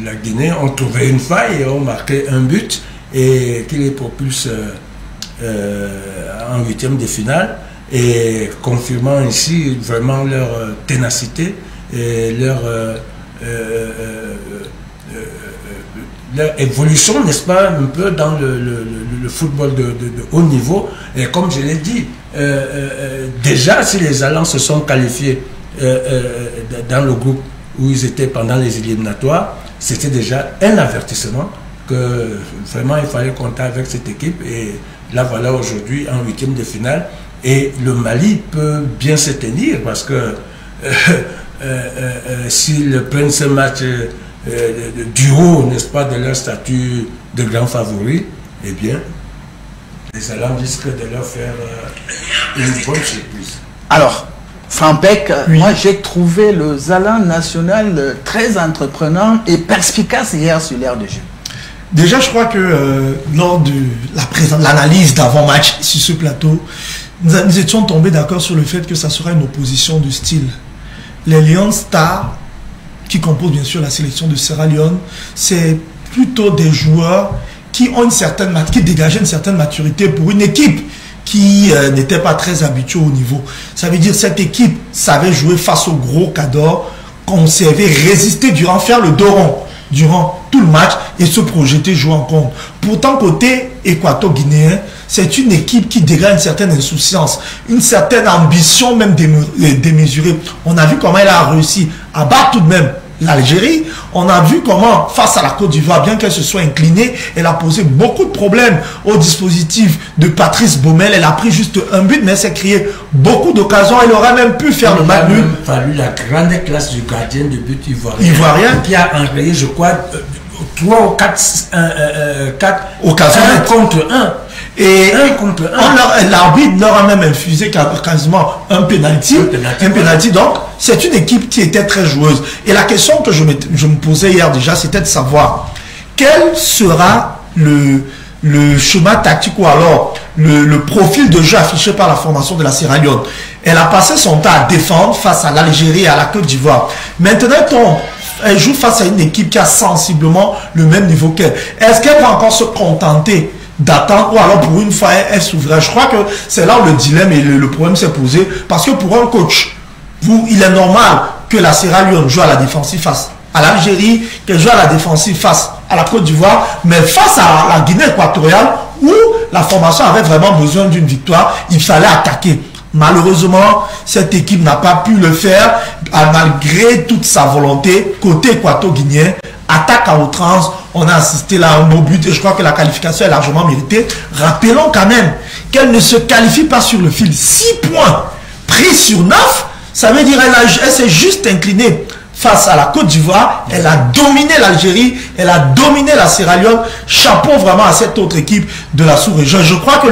la Guinée ont trouvé une faille et ont marqué un but et qui les propulse en 8e de finale, et confirmant ici vraiment leur ténacité et leur leur évolution, n'est-ce pas, un peu dans le football de haut niveau. Et comme je l'ai dit, déjà, si les Allants se sont qualifiés dans le groupe où ils étaient pendant les éliminatoires, c'était déjà un avertissement que vraiment il fallait compter avec cette équipe. Et là, voilà, aujourd'hui, en 8e de finale. Et le Mali peut bien se tenir parce que s'ils prennent ce match du haut, n'est-ce pas, de leur statut de grand favori, eh bien, les Allants risquent de leur faire une bonne surprise. Alors, Frampec, moi j'ai trouvé le Zalan national très entreprenant et perspicace hier sur l'aire de jeu. Déjà, je crois que lors de l'analyse d'avant-match sur ce plateau, nous étions tombés d'accord sur le fait que ça sera une opposition de style. Les Lions Stars, qui composent bien sûr la sélection de Sierra Leone, c'est plutôt des joueurs qui ont qui dégageaient une certaine maturité pour une équipe qui n'était pas très habituée au niveau. Ça veut dire que cette équipe savait jouer face au gros Cador, conserver, résister faire le dos rond durant tout le match et se projeter jouer en compte. Pourtant, côté équato-guinéen, c'est une équipe qui dégage une certaine insouciance, une certaine ambition même démesurée. On a vu comment elle a réussi à battre tout de même l'Algérie. On a vu comment, face à la Côte d'Ivoire, bien qu'elle se soit inclinée, elle a posé beaucoup de problèmes au dispositif de Patrice Baumel. Elle a pris juste un but, mais elle s'est créé beaucoup d'occasions. Elle aurait même pu faire le match nul. Il a fallu la grande classe du gardien de but ivoirien qui a enrayé, je crois, 3 ou 4 occasions contre 1. Et l'arbitre leur a même infusé quasiment un penalty. Donc, c'est une équipe qui était très joueuse. Et la question que je me posais hier déjà, c'était de savoir quel sera le schéma tactique ou alors le profil de jeu affiché par la formation de la Sierra Leone. Elle a passé son temps à défendre face à l'Algérie et à la Côte d'Ivoire. Maintenant, elle joue face à une équipe qui a sensiblement le même niveau qu'elle. Est-ce qu'elle va encore se contenter d'attendre ou alors pour une fois elle s'ouvre? Je crois que c'est là où le dilemme et le problème s'est posé, parce que pour un coach, il est normal que la Sierra Leone joue à la défensive face à l'Algérie, qu'elle joue à la défensive face à la Côte d'Ivoire, mais face à la Guinée équatoriale où la formation avait vraiment besoin d'une victoire, il fallait attaquer. Malheureusement, cette équipe n'a pas pu le faire malgré toute sa volonté. Côté équato-guinéen, attaque à outrance, on a assisté là à un beau but et je crois que la qualification est largement méritée. Rappelons quand même qu'elle ne se qualifie pas sur le fil. 6 points pris sur 9, ça veut dire qu'elle s'est juste inclinée face à la Côte d'Ivoire. Elle a dominé l'Algérie, elle a dominé la Sierra Leone. Chapeau vraiment à cette autre équipe de la sous-région. Je crois que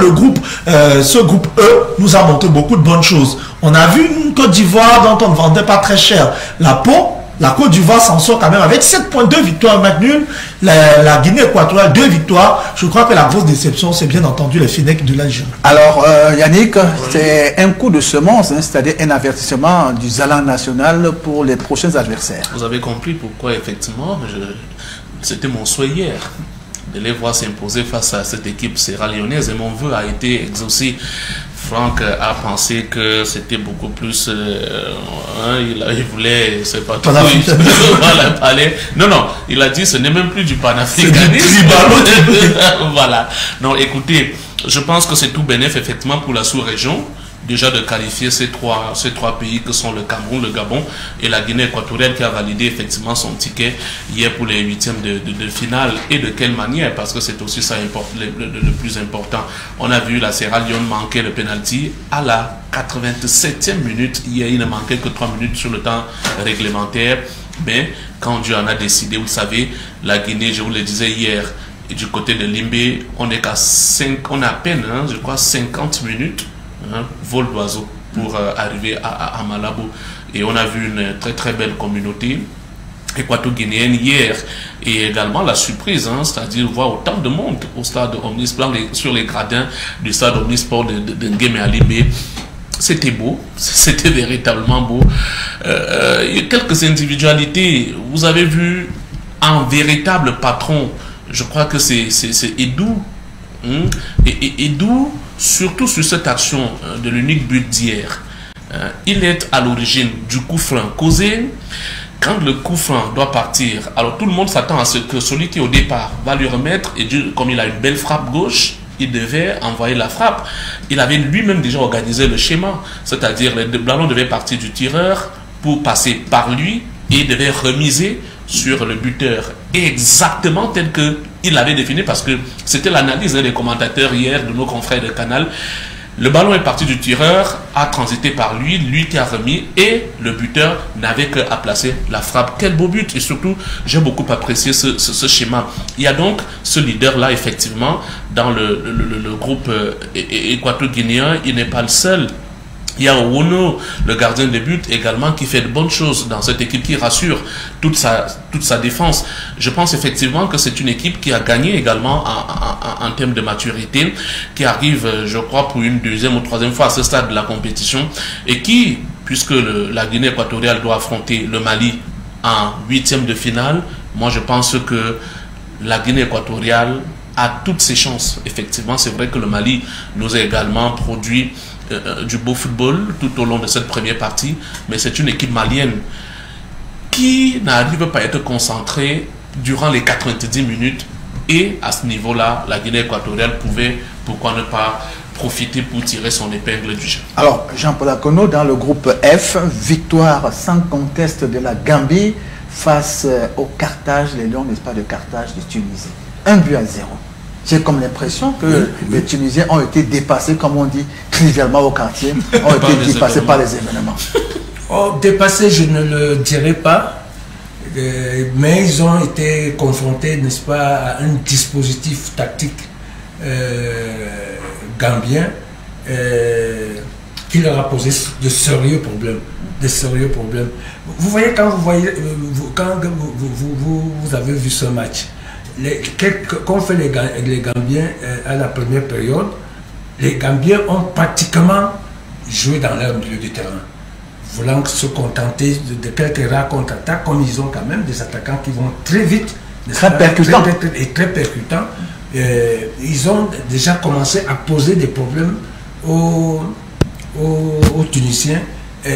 ce groupe E nous a montré beaucoup de bonnes choses. On a vu une Côte d'Ivoire dont on ne vendait pas très cher la peau. La Côte d'Ivoire s'en sort quand même avec 7,2 victoires, un match nul. La Guinée équatoriale, 2 victoires. Je crois que la grosse déception, c'est bien entendu les Fennecs de l'Algérie. Alors, Yannick, c'est un coup de semence, c'est-à-dire un avertissement du Zalan national pour les prochains adversaires. Vous avez compris pourquoi, effectivement, c'était mon souhait hier de les voir s'imposer face à cette équipe sierra-léonaise et mon vœu a été exaucé. Franck a pensé que c'était beaucoup plus il voulait, c'est pas tout, non, il a dit ce n'est même plus du panafricanisme. Voilà. Non, écoutez, je pense que c'est tout bénéf effectivement pour la sous-région, déjà de qualifier ces trois pays que sont le Cameroun, le Gabon et la Guinée équatoriale qui a validé effectivement son ticket hier pour les 8e de finale. Et de quelle manière? Parce que c'est aussi ça le plus important. On a vu la Sierra Leone manquer le penalty à la 87e minute. Hier, il ne manquait que 3 minutes sur le temps réglementaire. Mais quand Dieu en a décidé, vous le savez, la Guinée, je vous le disais hier, et du côté de Limbé, on est on a à peine, je crois, 50 minutes. Vol d'oiseau pour arriver à Malabo. Et on a vu une très très belle communauté équato-guinéenne hier et également la surprise, c'est-à-dire voir autant de monde au stade Omnisport, sur les gradins du stade Omnisport de Nguémé à Limbé. C'était beau, c'était véritablement beau. Il y a quelques individualités, vous avez vu un véritable patron, je crois que c'est Edou. Et Edou, surtout sur cette action de l'unique but d'hier, il est à l'origine du coup franc causé quand le coup franc doit partir, alors tout le monde s'attend à ce que celui qui au départ va lui remettre, et comme il a une belle frappe gauche, il devait envoyer la frappe. Il avait lui-même déjà organisé le schéma, c'est-à-dire le ballon devait partir du tireur pour passer par lui et devait remiser sur le buteur. Exactement tel qu'il l'avait défini, parce que c'était l'analyse des commentateurs hier de nos confrères de Canal. Le ballon est parti du tireur, a transité par lui, lui qui a remis, et le buteur n'avait qu'à placer la frappe. Quel beau but! Et surtout, j'ai beaucoup apprécié ce schéma. Il y a donc ce leader-là, effectivement, dans le groupe équato-guinéen. Il n'est pas le seul. Il y a Owono, le gardien de but également, qui fait de bonnes choses dans cette équipe, qui rassure toute sa défense. Je pense effectivement que c'est une équipe qui a gagné également en termes de maturité, qui arrive, je crois, pour une deuxième ou troisième fois à ce stade de la compétition, et qui, puisque la Guinée équatoriale doit affronter le Mali en 8e de finale, moi je pense que la Guinée équatoriale a toutes ses chances. Effectivement, c'est vrai que le Mali nous a également produit du beau football tout au long de cette première partie, mais c'est une équipe malienne qui n'arrive pas à être concentrée durant les 90 minutes, et à ce niveau-là, la Guinée équatoriale pouvait, pourquoi ne pas profiter pour tirer son épingle du jeu. Alors, Jean-Paul Akono, dans le groupe F, victoire sans conteste de la Gambie face au Carthage, les Lions, n'est-ce pas, de Carthage de Tunisie. 1-0. J'ai comme l'impression que les Tunisiens ont été dépassés, comme on dit trivialement au quartier, ont été dépassés par les événements. Oh, dépassés, je ne le dirais pas, mais ils ont été confrontés, n'est-ce pas, à un dispositif tactique gambien qui leur a posé de sérieux problèmes. Vous voyez, quand vous avez vu ce match, qu'ont fait les Gambiens à la première période, les Gambiens ont pratiquement joué dans leur milieu de terrain, voulant se contenter de quelques rares contre-attaques, comme ils ont quand même des attaquants qui vont très vite, très percutants. Ils ont déjà commencé à poser des problèmes aux Tunisiens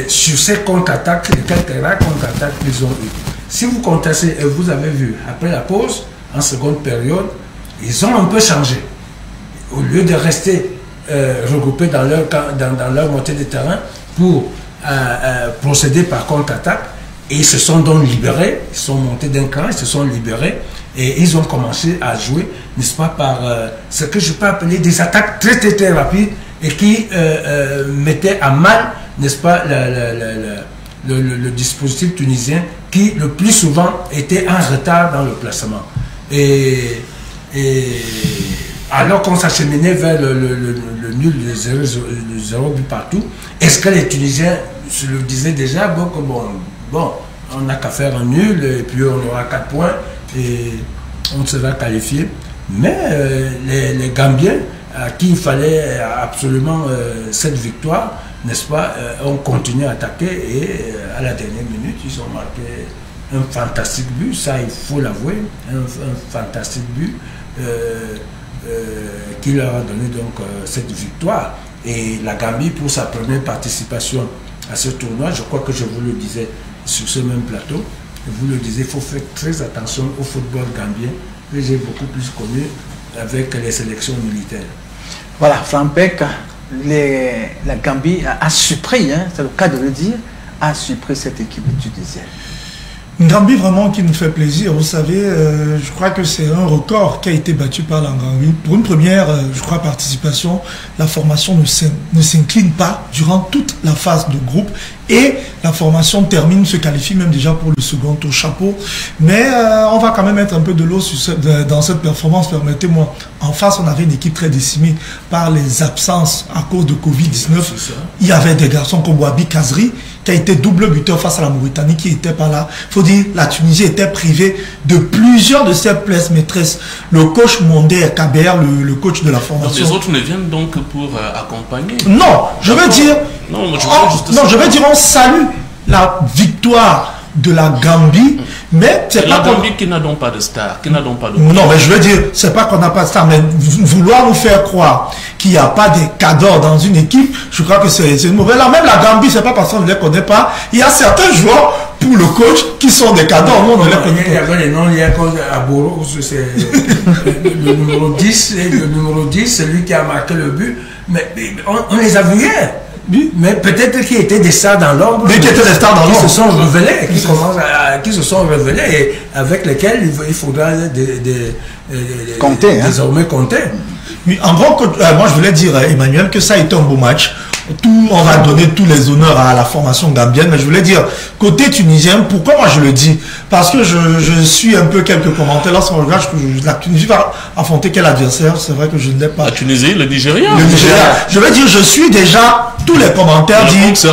sur ces contre-attaques, les quelques rares contre-attaques qu'ils ont eues. Si vous contestez, vous avez vu, après la pause, en seconde période, ils ont un peu changé. Au lieu de rester regroupés dans leur moitié de terrain pour procéder par contre-attaque, et ils se sont donc libérés, ils sont montés d'un cran, ils se sont libérés, et ils ont commencé à jouer, n'est-ce pas, par ce que je peux appeler des attaques très très très rapides, et qui mettaient à mal, n'est-ce pas, le dispositif tunisien, qui le plus souvent était en retard dans le placement. Et alors qu'on s'acheminait vers le nul, le 0 but partout, est-ce que les Tunisiens se le disaient déjà, bon, on n'a qu'à faire un nul, et puis on aura 4 points, et on sera qualifié. Mais les Gambiens, à qui il fallait absolument cette victoire, n'est-ce pas, ont continué à attaquer, et à la dernière minute, ils ont marqué un fantastique but, ça il faut l'avouer, un fantastique but qui leur a donné donc cette victoire. Et la Gambie, pour sa première participation à ce tournoi, je crois que je vous le disais sur ce même plateau, vous le disiez, il faut faire très attention au football gambien, que j'ai beaucoup plus connu avec les sélections militaires. Voilà, Frampek, la Gambie a surpris, hein, c'est le cas de le dire, a surpris cette équipe tunisienne. Une Gambie vraiment qui nous fait plaisir. Vous savez, je crois que c'est un record qui a été battu par la Gambie. Pour une première, je crois, participation, la formation ne s'incline pas durant toute la phase de groupe. Et la formation termine, se qualifie même déjà pour le second tour. Chapeau. Mais on va quand même mettre un peu de l'eau dans cette performance, permettez-moi. En face, on avait une équipe très décimée par les absences à cause de Covid-19. Il y avait des garçons comme Wabi Kazri, qui a été double buteur face à la Mauritanie, qui n'était pas là. Il faut dire, la Tunisie était privée de plusieurs de ses places maîtresses. Le coach Mondé Kaber, le coach de la formation. Les autres ne viennent donc pour accompagner. Non, je veux dire, je veux dire, on salue la victoire de la Gambie, mais c'est pas la Gambie qui n'a donc pas de star, qui n'a donc pas de... Non, mais je veux dire, c'est pas qu'on n'a pas de star, mais vouloir nous faire croire qu'il n'y a pas de cadors dans une équipe, je crois que c'est une mauvaise. Là, même la Gambie, c'est pas parce qu'on ne les connaît pas. Il y a certains joueurs pour le coach qui sont des cadors. Il y avait les noms, il y a Aboro, c'est le numéro 10, et le numéro 10, celui qui a marqué le but. Mais on les a vus hier. Mais peut-être qu'ils étaient des stars dans l'ordre. Mais qui étaient des stars dans l'ordre. Qui se sont révélés, qui se sont révélés et avec lesquels il faudra compter, désormais compter. Oui, en gros, moi je voulais dire, Emmanuel, que ça a été un beau match. On va donner tous les honneurs à la formation gambienne, mais je voulais dire, côté tunisien, pourquoi moi je le dis? Parce que je suis un peu quelques commentaires. Lorsqu'on regarde, la Tunisie va affronter quel adversaire? C'est vrai que je ne l'ai pas. La Tunisie, le Nigeria. Le Nigeria. Je veux dire, je suis déjà, tous les commentaires disent que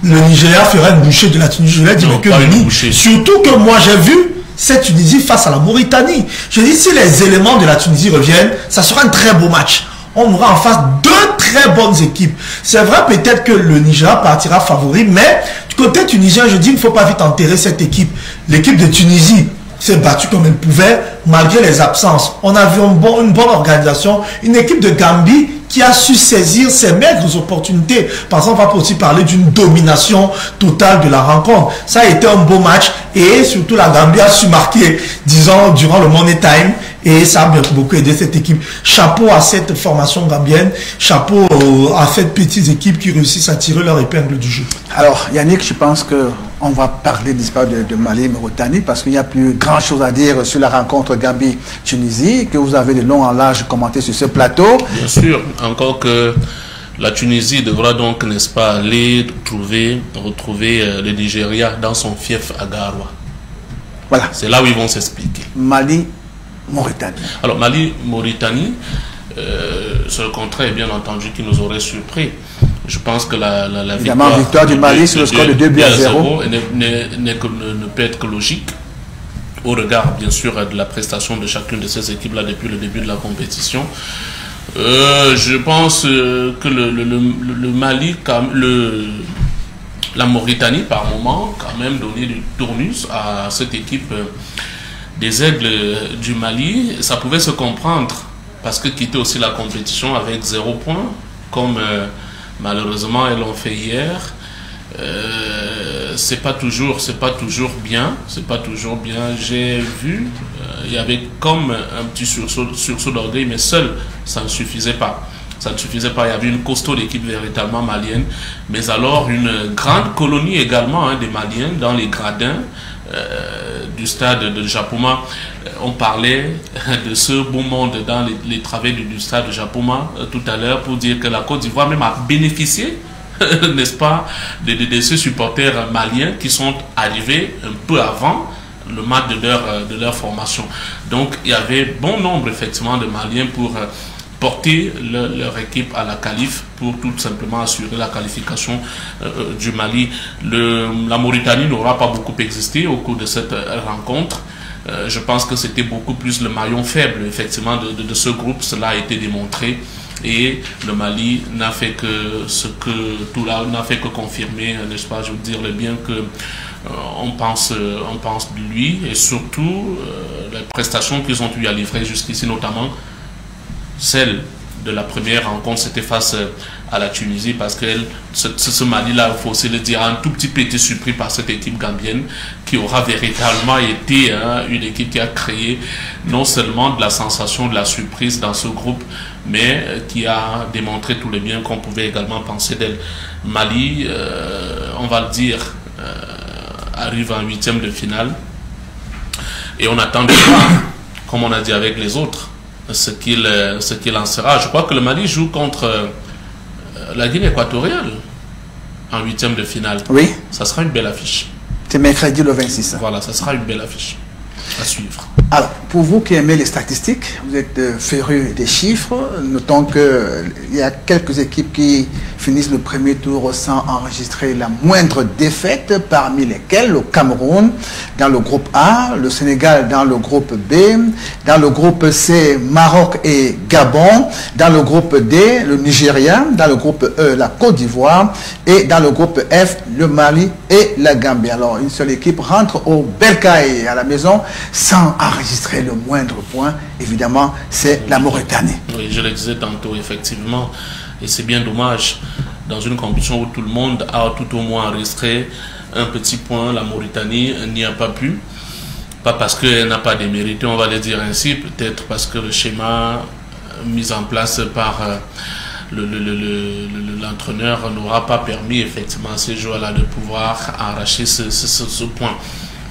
le Nigeria ferait une bouchée de la Tunisie. Je voulais dire, mais que surtout que moi j'ai vu cette Tunisie face à la Mauritanie. Je dis, si les éléments de la Tunisie reviennent, ça sera un très beau match. On aura en face deux très bonnes équipes. C'est vrai peut-être que le Nigeria partira favori, mais du côté tunisien, je dis, il ne faut pas vite enterrer cette équipe. L'équipe de Tunisie s'est battue comme elle pouvait, malgré les absences. On a vu une bonne organisation, une équipe de Gambie qui a su saisir ses maigres opportunités. Par exemple, on va aussi parler d'une domination totale de la rencontre. Ça a été un beau match et surtout la Gambie a su marquer, disons, durant le Money Time et ça a beaucoup aidé cette équipe. Chapeau à cette formation gambienne, chapeau à cette petite équipe qui réussissent à tirer leur épingle du jeu. Alors Yannick, je pense qu'on va parler de Mali et Mauritanie parce qu'il n'y a plus grand chose à dire sur la rencontre Gambie-Tunisie que vous avez de long en large commenté sur ce plateau. Bien sûr, encore que la Tunisie devra donc, n'est-ce pas, aller retrouver le Nigeria dans son fief à Garoua. Voilà. C'est là où ils vont s'expliquer. Mali-Mauritanie. Alors Mali-Mauritanie, c'est le contraire, bien entendu, qui nous aurait surpris. Je pense que la victoire du Mali sur le score de 2-0 ne peut être que logique au regard, bien sûr, de la prestation de chacune de ces équipes-là depuis le début de la compétition. Je pense que le Mali, la Mauritanie, par moment, quand même donné du tournus à cette équipe des Aigles du Mali. Ça pouvait se comprendre parce que quitter aussi la compétition avec 0 point, comme malheureusement elles l'ont fait hier, c'est pas toujours bien. J'ai vu, il y avait comme un petit sursaut d'orgueil, mais seul, ça ne suffisait pas. Il y avait une costaud équipe véritablement malienne, mais alors une grande colonie également des Maliens dans les gradins du stade de Japoma. On parlait de ce beau monde dans les travées du stade de Japoma tout à l'heure pour dire que la Côte d'Ivoire même a bénéficié n'est-ce pas, de ces supporters maliens qui sont arrivés un peu avant le match de leur formation. Donc il y avait bon nombre effectivement de Maliens pour porter leur équipe à la qualif pour tout simplement assurer la qualification du Mali. La Mauritanie n'aura pas beaucoup existé au cours de cette rencontre. Je pense que c'était beaucoup plus le maillon faible effectivement de ce groupe. Cela a été démontré et le Mali n'a fait que confirmer, n'est-ce pas, je veux dire le bien que on pense de lui et surtout les prestations qu'ils ont eu à livrer jusqu'ici, notamment celle de la première rencontre, c'était face à la Tunisie, parce que ce Mali-là, il faut aussi le dire, a un tout petit peu été surpris par cette équipe gambienne qui aura véritablement été une équipe qui a créé non seulement de la sensation, de la surprise dans ce groupe, mais qui a démontré tout le bien qu'on pouvait également penser d'elle. Mali, on va le dire, arrive en 8e de finale et on attend de voir, comme on a dit avec les autres, ce qu'il en sera. Je crois que le Mali joue contre la Guinée équatoriale en 8e de finale. Oui. Ça sera une belle affiche. C'est mercredi le 26. Voilà, ça sera une belle affiche à suivre. Alors, pour vous qui aimez les statistiques, vous êtes férus des chiffres, notons qu'il y a quelques équipes qui finissent le premier tour sans enregistrer la moindre défaite, parmi lesquelles le Cameroun dans le groupe A, le Sénégal dans le groupe B, dans le groupe C, Maroc et Gabon, dans le groupe D, le Nigeria, dans le groupe E, la Côte d'Ivoire, et dans le groupe F, le Mali et la Gambie. Alors, une seule équipe rentre au Bercail à la maison sans enregistrer le moindre point, évidemment, c'est la Mauritanie. Oui, je le disais tantôt, effectivement, et c'est bien dommage, dans une compétition où tout le monde a tout au moins enregistré un petit point. La Mauritanie n'y a pas pu. Pas parce qu'elle n'a pas démérité, on va le dire ainsi, peut-être parce que le schéma mis en place par l'entraîneur n'aura pas permis effectivement à ces joueurs-là de pouvoir arracher ce point.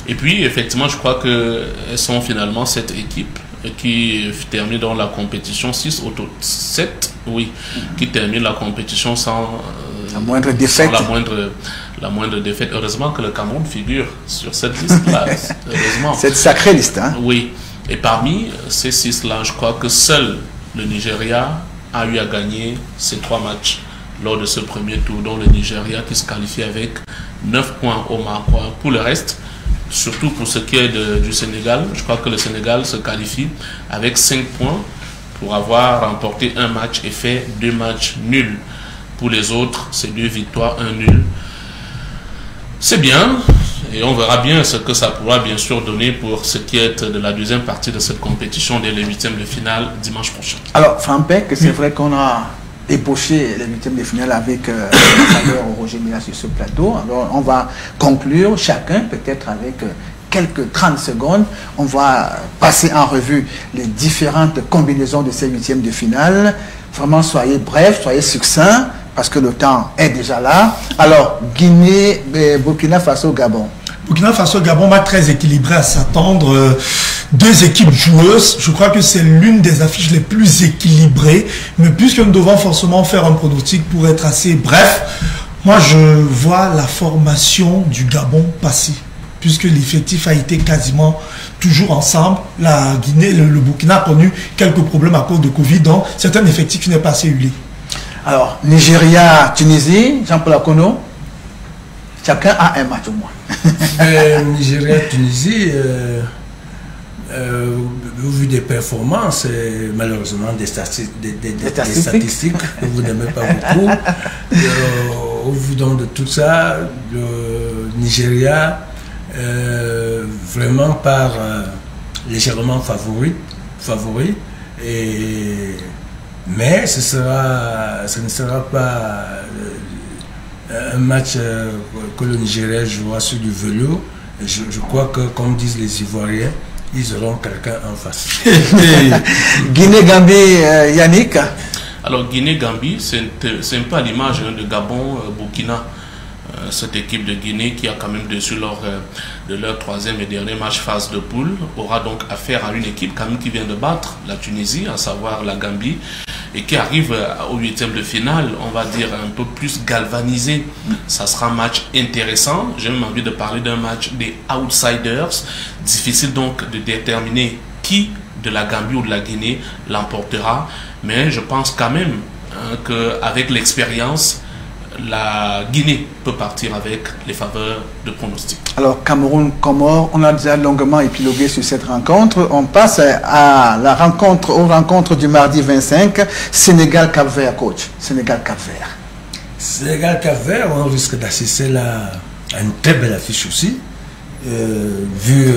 Et puis effectivement, je crois qu'elles sont finalement cette équipe qui termine dans la compétition 6 au 7, oui, qui termine la compétition sans la moindre défaite. La moindre défaite. Heureusement que le Cameroun figure sur cette liste-là. Heureusement. Cette sacrée liste, hein? Oui. Et parmi ces 6-là, je crois que seul le Nigeria a eu à gagner ces 3 matchs lors de ce premier tour, dont le Nigeria qui se qualifie avec 9 points au Maroc. Pour le reste, surtout pour ce qui est du Sénégal, je crois que le Sénégal se qualifie avec 5 points pour avoir remporté un match et fait 2 matchs nuls. Pour les autres, c'est 2 victoires, 1 nul. C'est bien, et on verra bien ce que ça pourra bien sûr donner pour ce qui est de la deuxième partie de cette compétition dès les 8e de finale dimanche prochain. Alors, Frampek, c'est vrai qu'on a ébauché les 8e de finale avec Roger Mila sur ce plateau. Alors, on va conclure chacun peut-être avec quelques 30 secondes. On va passer en revue les différentes combinaisons de ces 8e de finale. Vraiment, soyez brefs, soyez succincts, parce que le temps est déjà là. Alors, Guinée, Burkina Faso, Gabon. Burkina Faso, Gabon, match très équilibré à s'attendre. 2 équipes joueuses. Je crois que c'est l'une des affiches les plus équilibrées. Mais puisque nous devons forcément faire un pronostic pour être assez bref, moi je vois la formation du Gabon passer. Puisque l'effectif a été quasiment toujours ensemble. La Guinée, le Burkina a connu quelques problèmes à cause de Covid. Donc, c'est un effectif qui n'est pas assez huilé. Alors, Nigeria, Tunisie, Jean-Paul Akono, chacun a un match au moins. Nigeria, Tunisie, au vu des performances, malheureusement des statistiques que vous n'aimez pas beaucoup, au vu donc de tout ça, le Nigeria, vraiment par légèrement favori, mais ce ne sera pas un match que le Nigeria jouera sur du velours. Je crois que, comme disent les Ivoiriens, ils auront quelqu'un en face. Guinée-Gambie, Yannick. Alors Guinée-Gambie, c'est un peu à l'image de Gabon-Burkina. Cette équipe de Guinée qui a quand même déçu lors de leur 3e et dernier match phase de poule aura donc affaire à une équipe quand même qui vient de battre la Tunisie, à savoir la Gambie, et qui arrive au 8e de finale, on va dire un peu plus galvanisé. Ça sera un match intéressant. J'ai même envie de parler d'un match des outsiders. Difficile donc de déterminer qui de la Gambie ou de la Guinée l'emportera, mais je pense quand même qu'avec l'expérience, la Guinée peut partir avec les faveurs de pronostic. Alors, Cameroun-Comores, on a déjà longuement épilogué sur cette rencontre. On passe à aux rencontres du mardi 25, Sénégal-Cap-Vert, coach. Sénégal-Cap-Vert. Sénégal-Cap-Vert, on risque d'assister là à une très belle affiche aussi, vu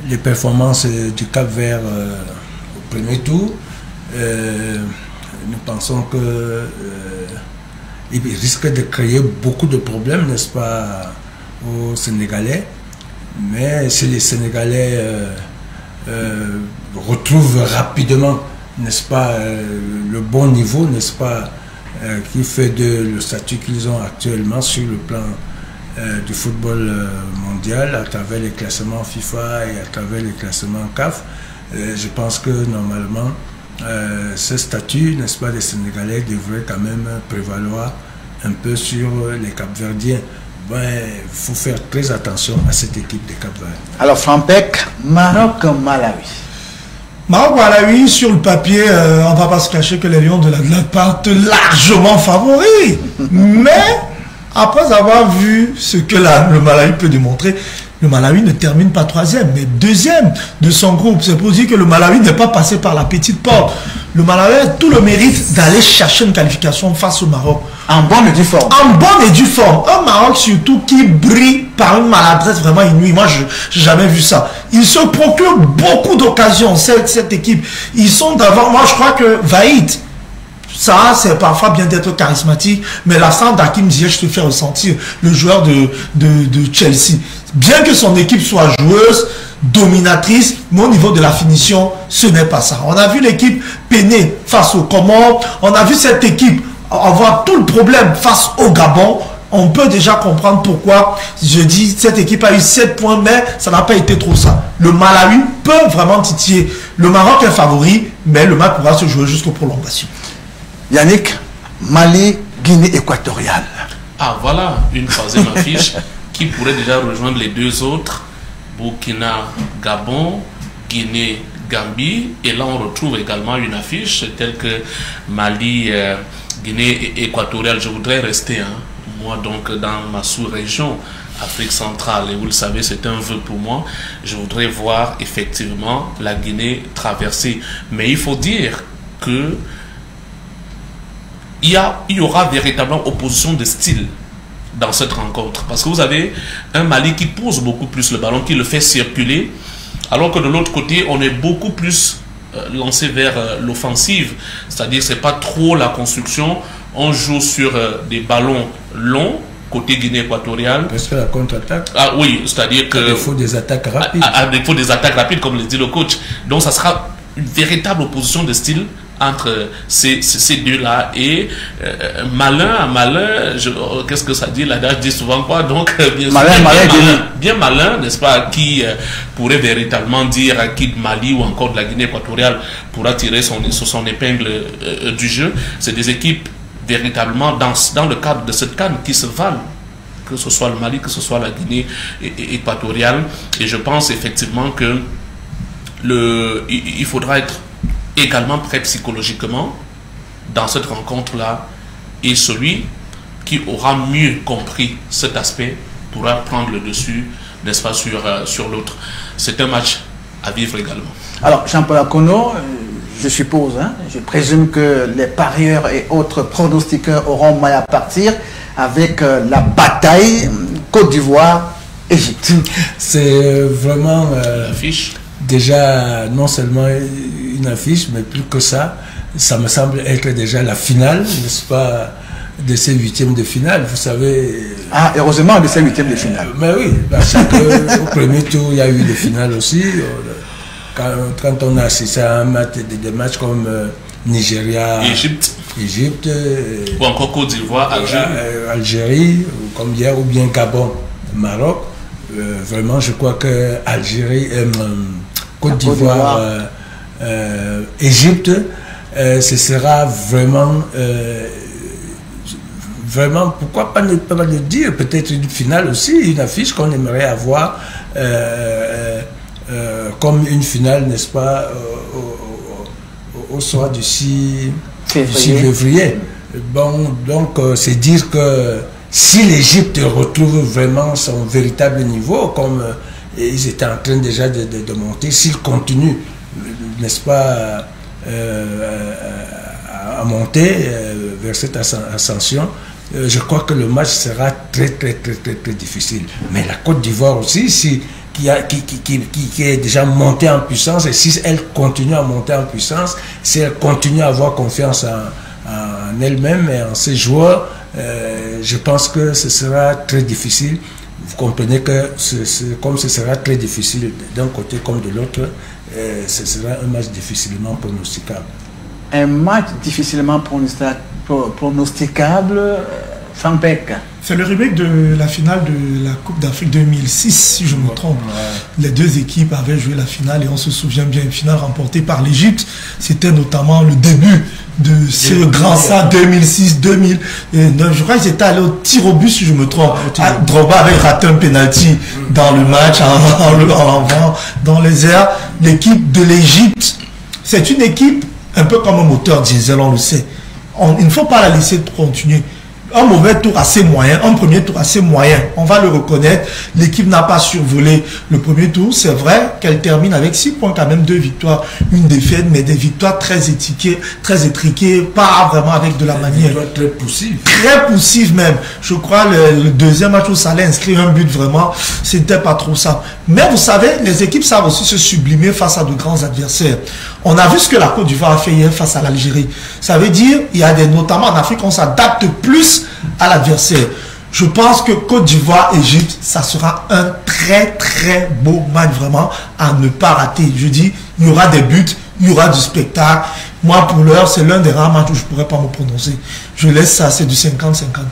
les performances du Cap-Vert au premier tour. Nous pensons que il risque de créer beaucoup de problèmes, n'est-ce pas, aux Sénégalais. Mais si les Sénégalais retrouvent rapidement, n'est-ce pas, le bon niveau, n'est-ce pas, qui fait de le statut qu'ils ont actuellement sur le plan du football mondial, à travers les classements FIFA et à travers les classements CAF, je pense que normalement, ce statut, n'est-ce pas, des Sénégalais devrait quand même prévaloir un peu sur les Cap-Verdiens. Il faut faire très attention à cette équipe des Cap-Verdiens. Alors, Frampek, Maroc-Malawi. Maroc-Malawi, sur le papier, on ne va pas se cacher que les Lions de la Glade partent largement favoris. Mais, après avoir vu ce que le Malawi peut démontrer, le Malawi ne termine pas 3e, mais 2e de son groupe. C'est pour dire que le Malawi n'est pas passé par la petite porte. Le Malawi a tout le mérite d'aller chercher une qualification face au Maroc. En bonne et due forme. En bonne et due forme. Un Maroc surtout qui brille par une maladresse vraiment inouïe. Moi, je n'ai jamais vu ça. Ils se procurent beaucoup d'occasions, cette équipe. Ils sont d'avant. Moi, je crois que Vaïd Ça, c'est parfois bien d'être charismatique, mais l'absence d'Hakim Ziyech te fait ressentir le joueur de Chelsea. Bien que son équipe soit joueuse, dominatrice, mais au niveau de la finition, ce n'est pas ça. On a vu l'équipe peiner face au Comores, on a vu cette équipe avoir tout le problème face au Gabon. On peut déjà comprendre pourquoi je dis cette équipe a eu 7 points, mais ça n'a pas été trop ça. Le Malawi peut vraiment titiller. Le Maroc est favori, mais le match pourra se jouer jusqu'aux prolongations. Yannick, Mali, Guinée équatoriale. Ah, voilà une troisième affiche qui pourrait déjà rejoindre les deux autres. Burkina, Gabon, Guinée, Gambie. Et là, on retrouve également une affiche telle que Mali, Guinée équatoriale. Je voudrais rester, moi, donc, dans ma sous-région, Afrique centrale. Et vous le savez, c'est un vœu pour moi. Je voudrais voir effectivement la Guinée traverser. Mais il faut dire que il y aura véritablement opposition de style dans cette rencontre. Parce que vous avez un Mali qui pose beaucoup plus le ballon, qui le fait circuler, alors que de l'autre côté, on est beaucoup plus lancé vers l'offensive. C'est-à-dire, c'est pas trop la construction. On joue sur des ballons longs, côté Guinée équatoriale. Parce que la contre-attaque. Ah oui, c'est-à-dire que... Il faut des attaques rapides. À défaut des attaques rapides, comme le dit le coach. Donc, ça sera une véritable opposition de style entre ces deux-là. Et malin, qu'est-ce que ça dit? L'adage dit souvent quoi? Donc, bien malin, n'est-ce pas? Qui pourrait véritablement dire qui de Mali ou encore de la Guinée équatoriale pourra tirer son épingle du jeu. C'est des équipes véritablement dans le cadre de cette CAN qui se valent, que ce soit le Mali, que ce soit la Guinée équatoriale. Et je pense effectivement que il faudra être également prêt psychologiquement dans cette rencontre-là, et celui qui aura mieux compris cet aspect pourra prendre le dessus, n'est-ce pas, sur l'autre. C'est un match à vivre également. Alors, Jean-Paul Akono, je suppose, je présume que les parieurs et autres pronostiqueurs auront maille à partir avec la bataille Côte d'Ivoire-Égypte. C'est vraiment l'affiche. Déjà, non seulement une affiche, mais plus que ça, ça me semble être déjà la finale, n'est-ce pas, de ces huitièmes de finale. Vous savez... Ah, heureusement, de ces huitièmes de finale. Mais oui, parce que au premier tour, il y a eu des finales aussi. Quand on a assisté à des matchs comme Nigeria, Égypte, ou encore Côte d'Ivoire, Algérie, comme hier, ou bien Gabon, Maroc. Vraiment, je crois que Algérie, Côte d'Ivoire, Égypte, ce sera vraiment, vraiment, pourquoi pas ne pas le dire, peut-être une finale aussi, une affiche qu'on aimerait avoir comme une finale, n'est-ce pas, au soir du 6 février. Bon, donc, c'est dire que si l'Égypte retrouve vraiment son véritable niveau, comme ils étaient en train déjà de monter, s'ils continuent, n'est-ce pas, à monter vers cette ascension, je crois que le match sera très difficile. Mais la Côte d'Ivoire aussi, qui est déjà montée en puissance, et si elle continue à monter en puissance, si elle continue à avoir confiance en elle-même et en ses joueurs, je pense que ce sera très difficile. Vous comprenez que comme ce sera très difficile d'un côté comme de l'autre, ce sera un match difficilement pronosticable. Un match difficilement pronosticable, Fampek. C'est le remake de la finale de la Coupe d'Afrique 2006, si je me trompe. Les deux équipes avaient joué la finale et on se souvient bien, une finale remportée par l'Égypte. C'était notamment le début de ce grand ça 2006-2009. Je crois qu'ils étaient allés au tir au but, si je me trompe. Drogba avait raté un penalty dans le match, en l'envoyant dans les airs. L'équipe de l'Égypte, c'est une équipe un peu comme un moteur diesel, on le sait. Il ne faut pas la laisser continuer. un mauvais tour assez moyen, un premier tour assez moyen. On va le reconnaître. L'équipe n'a pas survolé le premier tour. C'est vrai qu'elle termine avec 6 points, quand même 2 victoires, une défaite, mais des victoires très étriquées, pas vraiment avec de la manière. Très poussive. Très poussive même. Je crois le deuxième match où ça allait inscrire un but vraiment, c'était pas trop ça. Mais vous savez, les équipes savent aussi se sublimer face à de grands adversaires. On a vu ce que la Côte d'Ivoire a fait hier face à l'Algérie. Ça veut dire, il y a notamment en Afrique, on s'adapte plus à l'adversaire. Je pense que Côte d'Ivoire, Égypte, ça sera un très très beau match vraiment à ne pas rater. Je dis, il y aura des buts, il y aura du spectacle. Moi, pour l'heure, c'est l'un des rares matchs où je ne pourrais pas me prononcer. Je laisse ça, c'est du 50-50 pour moi.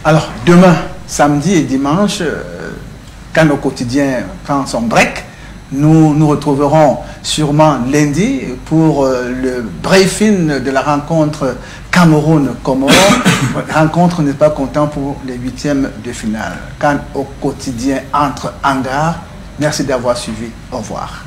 Alors, demain, samedi et dimanche, quand le quotidien prend son break, nous nous retrouverons sûrement lundi pour le briefing de la rencontre Cameroun-Comores. Rencontre n'est pas content pour les 8e de finale. Quand au quotidien entre hangars, merci d'avoir suivi. Au revoir.